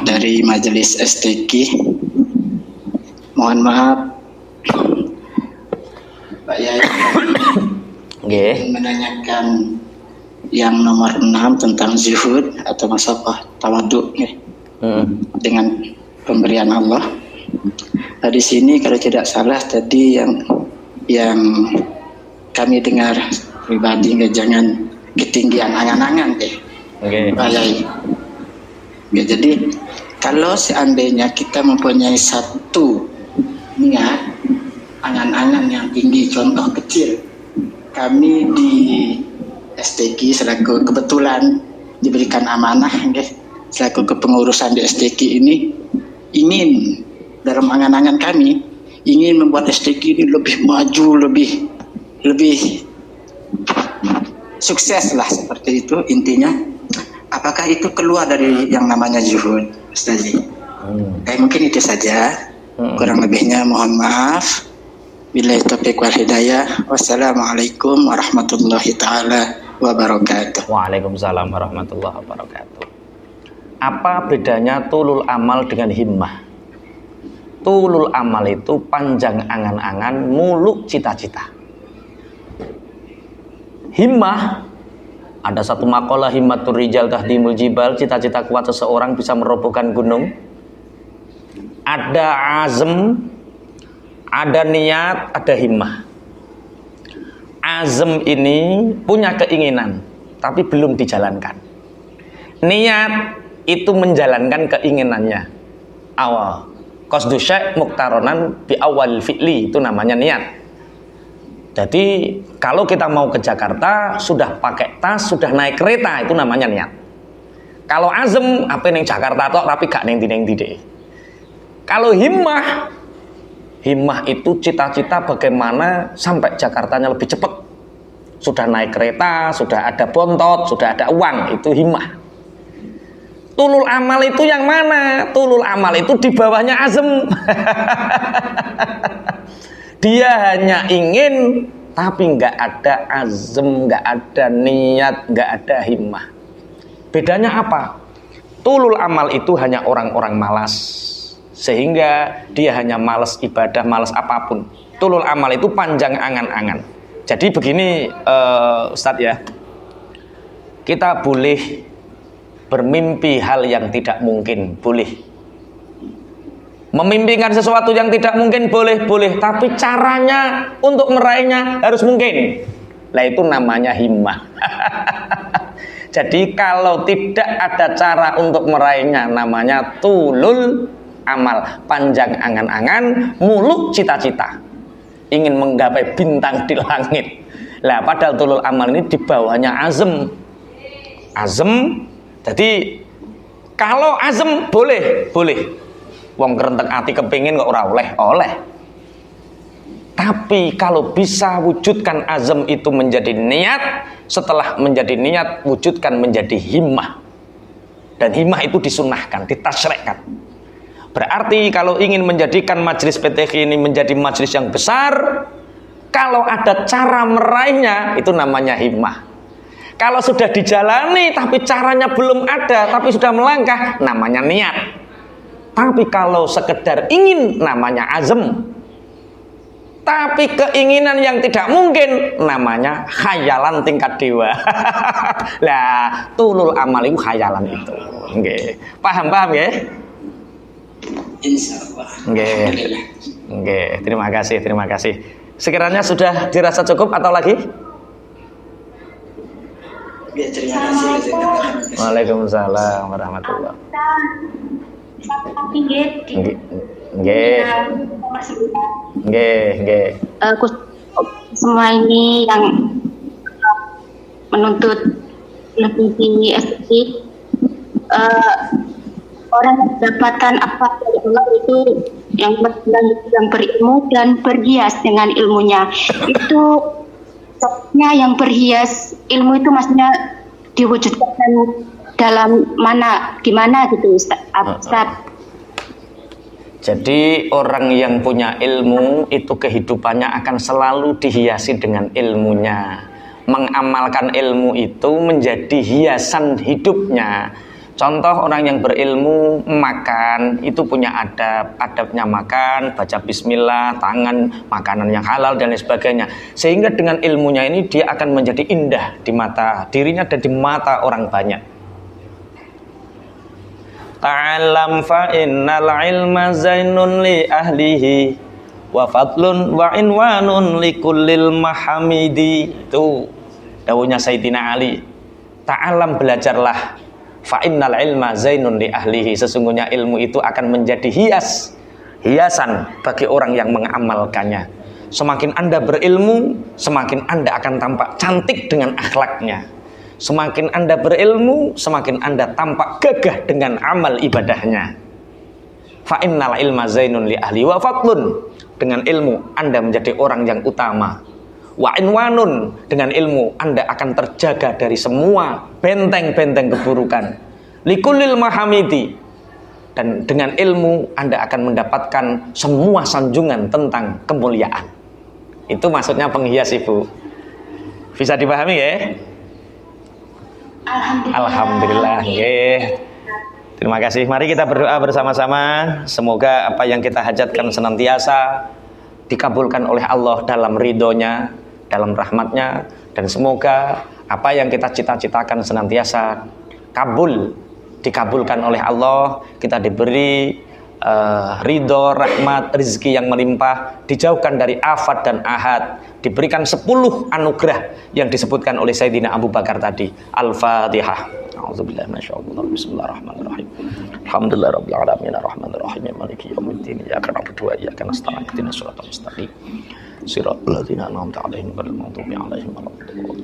dari Majelis STQ. Mohon maaf Pak Yai, menanyakan yang nomor 6 tentang zuhud atau masafah tawaduk dengan pemberian Allah. Nah, di sini kalau tidak salah tadi yang kami dengar pribadi, jangan ketinggian angan-angan deh. Pak Yai. Ya, jadi kalau seandainya kita mempunyai satu niat angan-angan yang tinggi, contoh kecil, kami di STQ selaku kebetulan diberikan amanah selaku kepengurusan di STQ ini, ingin dalam angan-angan kami ingin membuat STQ ini lebih maju, lebih sukses lah, seperti itu intinya. Apakah itu keluar dari yang namanya zuhud, Ustaz? Mungkin itu saja. Kurang lebihnya mohon maaf. Billahi taufiq wal hidayah. Wassalamualaikum warahmatullahi taala wabarakatuh. Waalaikumsalam warahmatullahi wabarakatuh. Apa bedanya tulul amal dengan himmah? Tulul amal itu panjang angan-angan, muluk cita-cita. Himmah, ada satu makalah, himmatur rijal tahdimul jibal, cita-cita kuat seseorang bisa merobohkan gunung. Ada azm, ada niat, ada himmah. Azm ini punya keinginan tapi belum dijalankan. Niat itu menjalankan keinginannya. Awal qasdu syai' muqtaronan bi awal fi'li, itu namanya niat. Jadi kalau kita mau ke Jakarta sudah pakai tas, sudah naik kereta, itu namanya niat. Kalau azm apa ning Jakarta tok tapi gak ning ndi deh. Kalau himmah itu cita-cita bagaimana sampai Jakartanya lebih cepat. Sudah naik kereta, sudah ada bontot, sudah ada uang, itu himmah. Tulul amal itu yang mana? Tulul amal itu di bawahnya azm. Dia hanya ingin tapi nggak ada azm, nggak ada niat, nggak ada himmah. Bedanya apa? Tulul amal itu hanya orang-orang malas, sehingga dia hanya malas ibadah, malas apapun. Tulul amal itu panjang angan-angan. Jadi begini Ustadz ya, kita boleh bermimpi hal yang tidak mungkin, boleh. Memimpikan sesuatu yang tidak mungkin boleh, tapi caranya untuk meraihnya harus mungkin. Lah itu namanya himmah. Jadi kalau tidak ada cara untuk meraihnya, namanya tulul amal, panjang angan-angan, muluk cita-cita, ingin menggapai bintang di langit. Lah padahal tulul amal ini di bawahnya azm. Jadi kalau azm boleh. Wong kerentek ati kepingin kok ora oleh. Tapi kalau bisa wujudkan azam itu menjadi niat, setelah menjadi niat wujudkan menjadi himmah. Dan himmah itu disunnahkan, ditasyri'kan. Berarti kalau ingin menjadikan majelis PTQ ini menjadi majelis yang besar, kalau ada cara meraihnya, itu namanya himmah. Kalau sudah dijalani tapi caranya belum ada, tapi sudah melangkah, namanya niat. Tapi kalau sekedar ingin, namanya azam. Tapi keinginan yang tidak mungkin, namanya khayalan tingkat dewa. Lah, tulul amal itu khayalan itu. Nggih. Paham ya? Insyaallah. Nggih. Terima kasih. Sekiranya sudah dirasa cukup atau lagi? Terima kasih. Waalaikumsalam warahmatullahi Nggih. Semua ini yang menuntut lebih efektif, orang yang mendapatkan apa dari Allah itu yang berilmu dan berhias dengan ilmunya. Itu maksudnya yang berhias ilmu itu maksudnya diwujudkan dalam gimana gitu Ustaz. Jadi orang yang punya ilmu itu kehidupannya akan selalu dihiasi dengan ilmunya. Mengamalkan ilmu itu menjadi hiasan hidupnya. Contoh orang yang berilmu makan itu punya adabnya makan, baca bismillah, tangan, makanan yang halal dan lain sebagainya. Sehingga dengan ilmunya ini dia akan menjadi indah di mata dirinya dan di mata orang banyak. Ta'allam fa innal ilma zainun li ahlihi wa fadlun wa inwanun li kullil mahamidi. Itu dawuhnya Sayyidina Ali. Ta'allam, belajarlah, fa innal ilma zainun li ahlihi, sesungguhnya ilmu itu akan menjadi hiasan bagi orang yang mengamalkannya. Semakin Anda berilmu, semakin Anda akan tampak cantik dengan akhlaknya. Semakin Anda berilmu, semakin Anda tampak gagah dengan amal ibadahnya. Fa innal ilma zainun li ahli wa fadlun, dengan ilmu Anda menjadi orang yang utama. Wa inwanun, dengan ilmu Anda akan terjaga dari semua benteng-benteng keburukan. Likulil mahamidi, dan dengan ilmu Anda akan mendapatkan semua sanjungan tentang kemuliaan. Itu maksudnya penghias, Ibu. Bisa dipahami ya? Alhamdulillah. Terima kasih. Mari kita berdoa bersama-sama. Semoga apa yang kita hajatkan senantiasa dikabulkan oleh Allah dalam ridhonya, dalam rahmatnya, dan semoga apa yang kita cita-citakan senantiasa dikabulkan oleh Allah. Kita diberi ridho, rahmat, rezeki yang melimpah, dijauhkan dari afat dan ahad, diberikan 10 anugerah yang disebutkan oleh Sayyidina Abu Bakar tadi. Al-Fatihah. A'udzubillahi minasyaitonir rajim. Bismillahirrahmanirrahim. Alhamdulillahirabbil alamin arrahmanirrahim maliki yaumiddin. Iyyaka na'budu wa iyyaka nasta'in. Ihdinas siratal mustaqim. Siratal ladzina an'amta 'alaihim ghairil maghdubi 'alaihim waladdallin.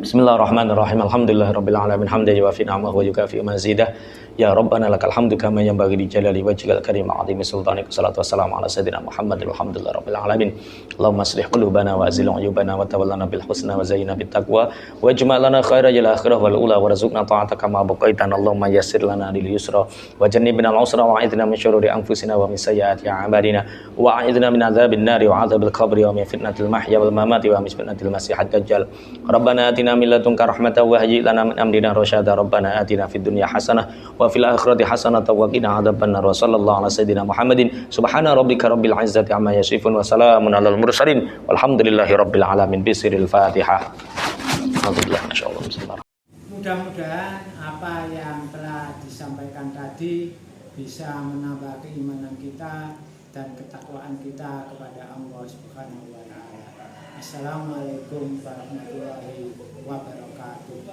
Bismillahirrahmanirrahim. Alhamdulillahirabbil alamin hamdan yuwafi ni'amahu wa yukafi mazidah. Ya Rabbana lakal hamdu kama yanbaghi li jalali wajhikal karim wa 'azimi sultanik. Wassalatu wassalamu ala sayyidina Muhammad walhamdulillahirabbil alamin. Allahumma aslih qulubana wa azil 'uyubana wa tawallana bil husna wa zayyina bit taqwa waj'al lana khairal akhirah wal ula warzuqna ta'ataka ma baqaitana. Allahumma yassir lana lil yusra wa jannibna al usra wa a'idna min syururi anfusina wa min sayyiati a'malina wa a'idna min adzabil nari wa adzabil qabri wa min fitnatil mahya wal mamati wa min fitnatil masiihad dajjal. Rabbana atina min ladunka rahmatan wa hayyi lana min amrina rasyada. Rabbana atina fid dunya hasanah wa fil akhirati hasanatan wa qina adzabannar. Wa sallallahu ala sayyidina Muhammadin subhana rabbika rabbil izzati amma yasifun wa salamun alal mursalin walhamdulillahi rabbil alamin. Bisiril Fatihah. Alhamdulillah, masyaallah. Mudah-mudahan apa yang telah disampaikan tadi bisa menambah keimanan kita dan ketakwaan kita kepada Allah Subhanahu wa taala. Assalamualaikum warahmatullahi wabarakatuh.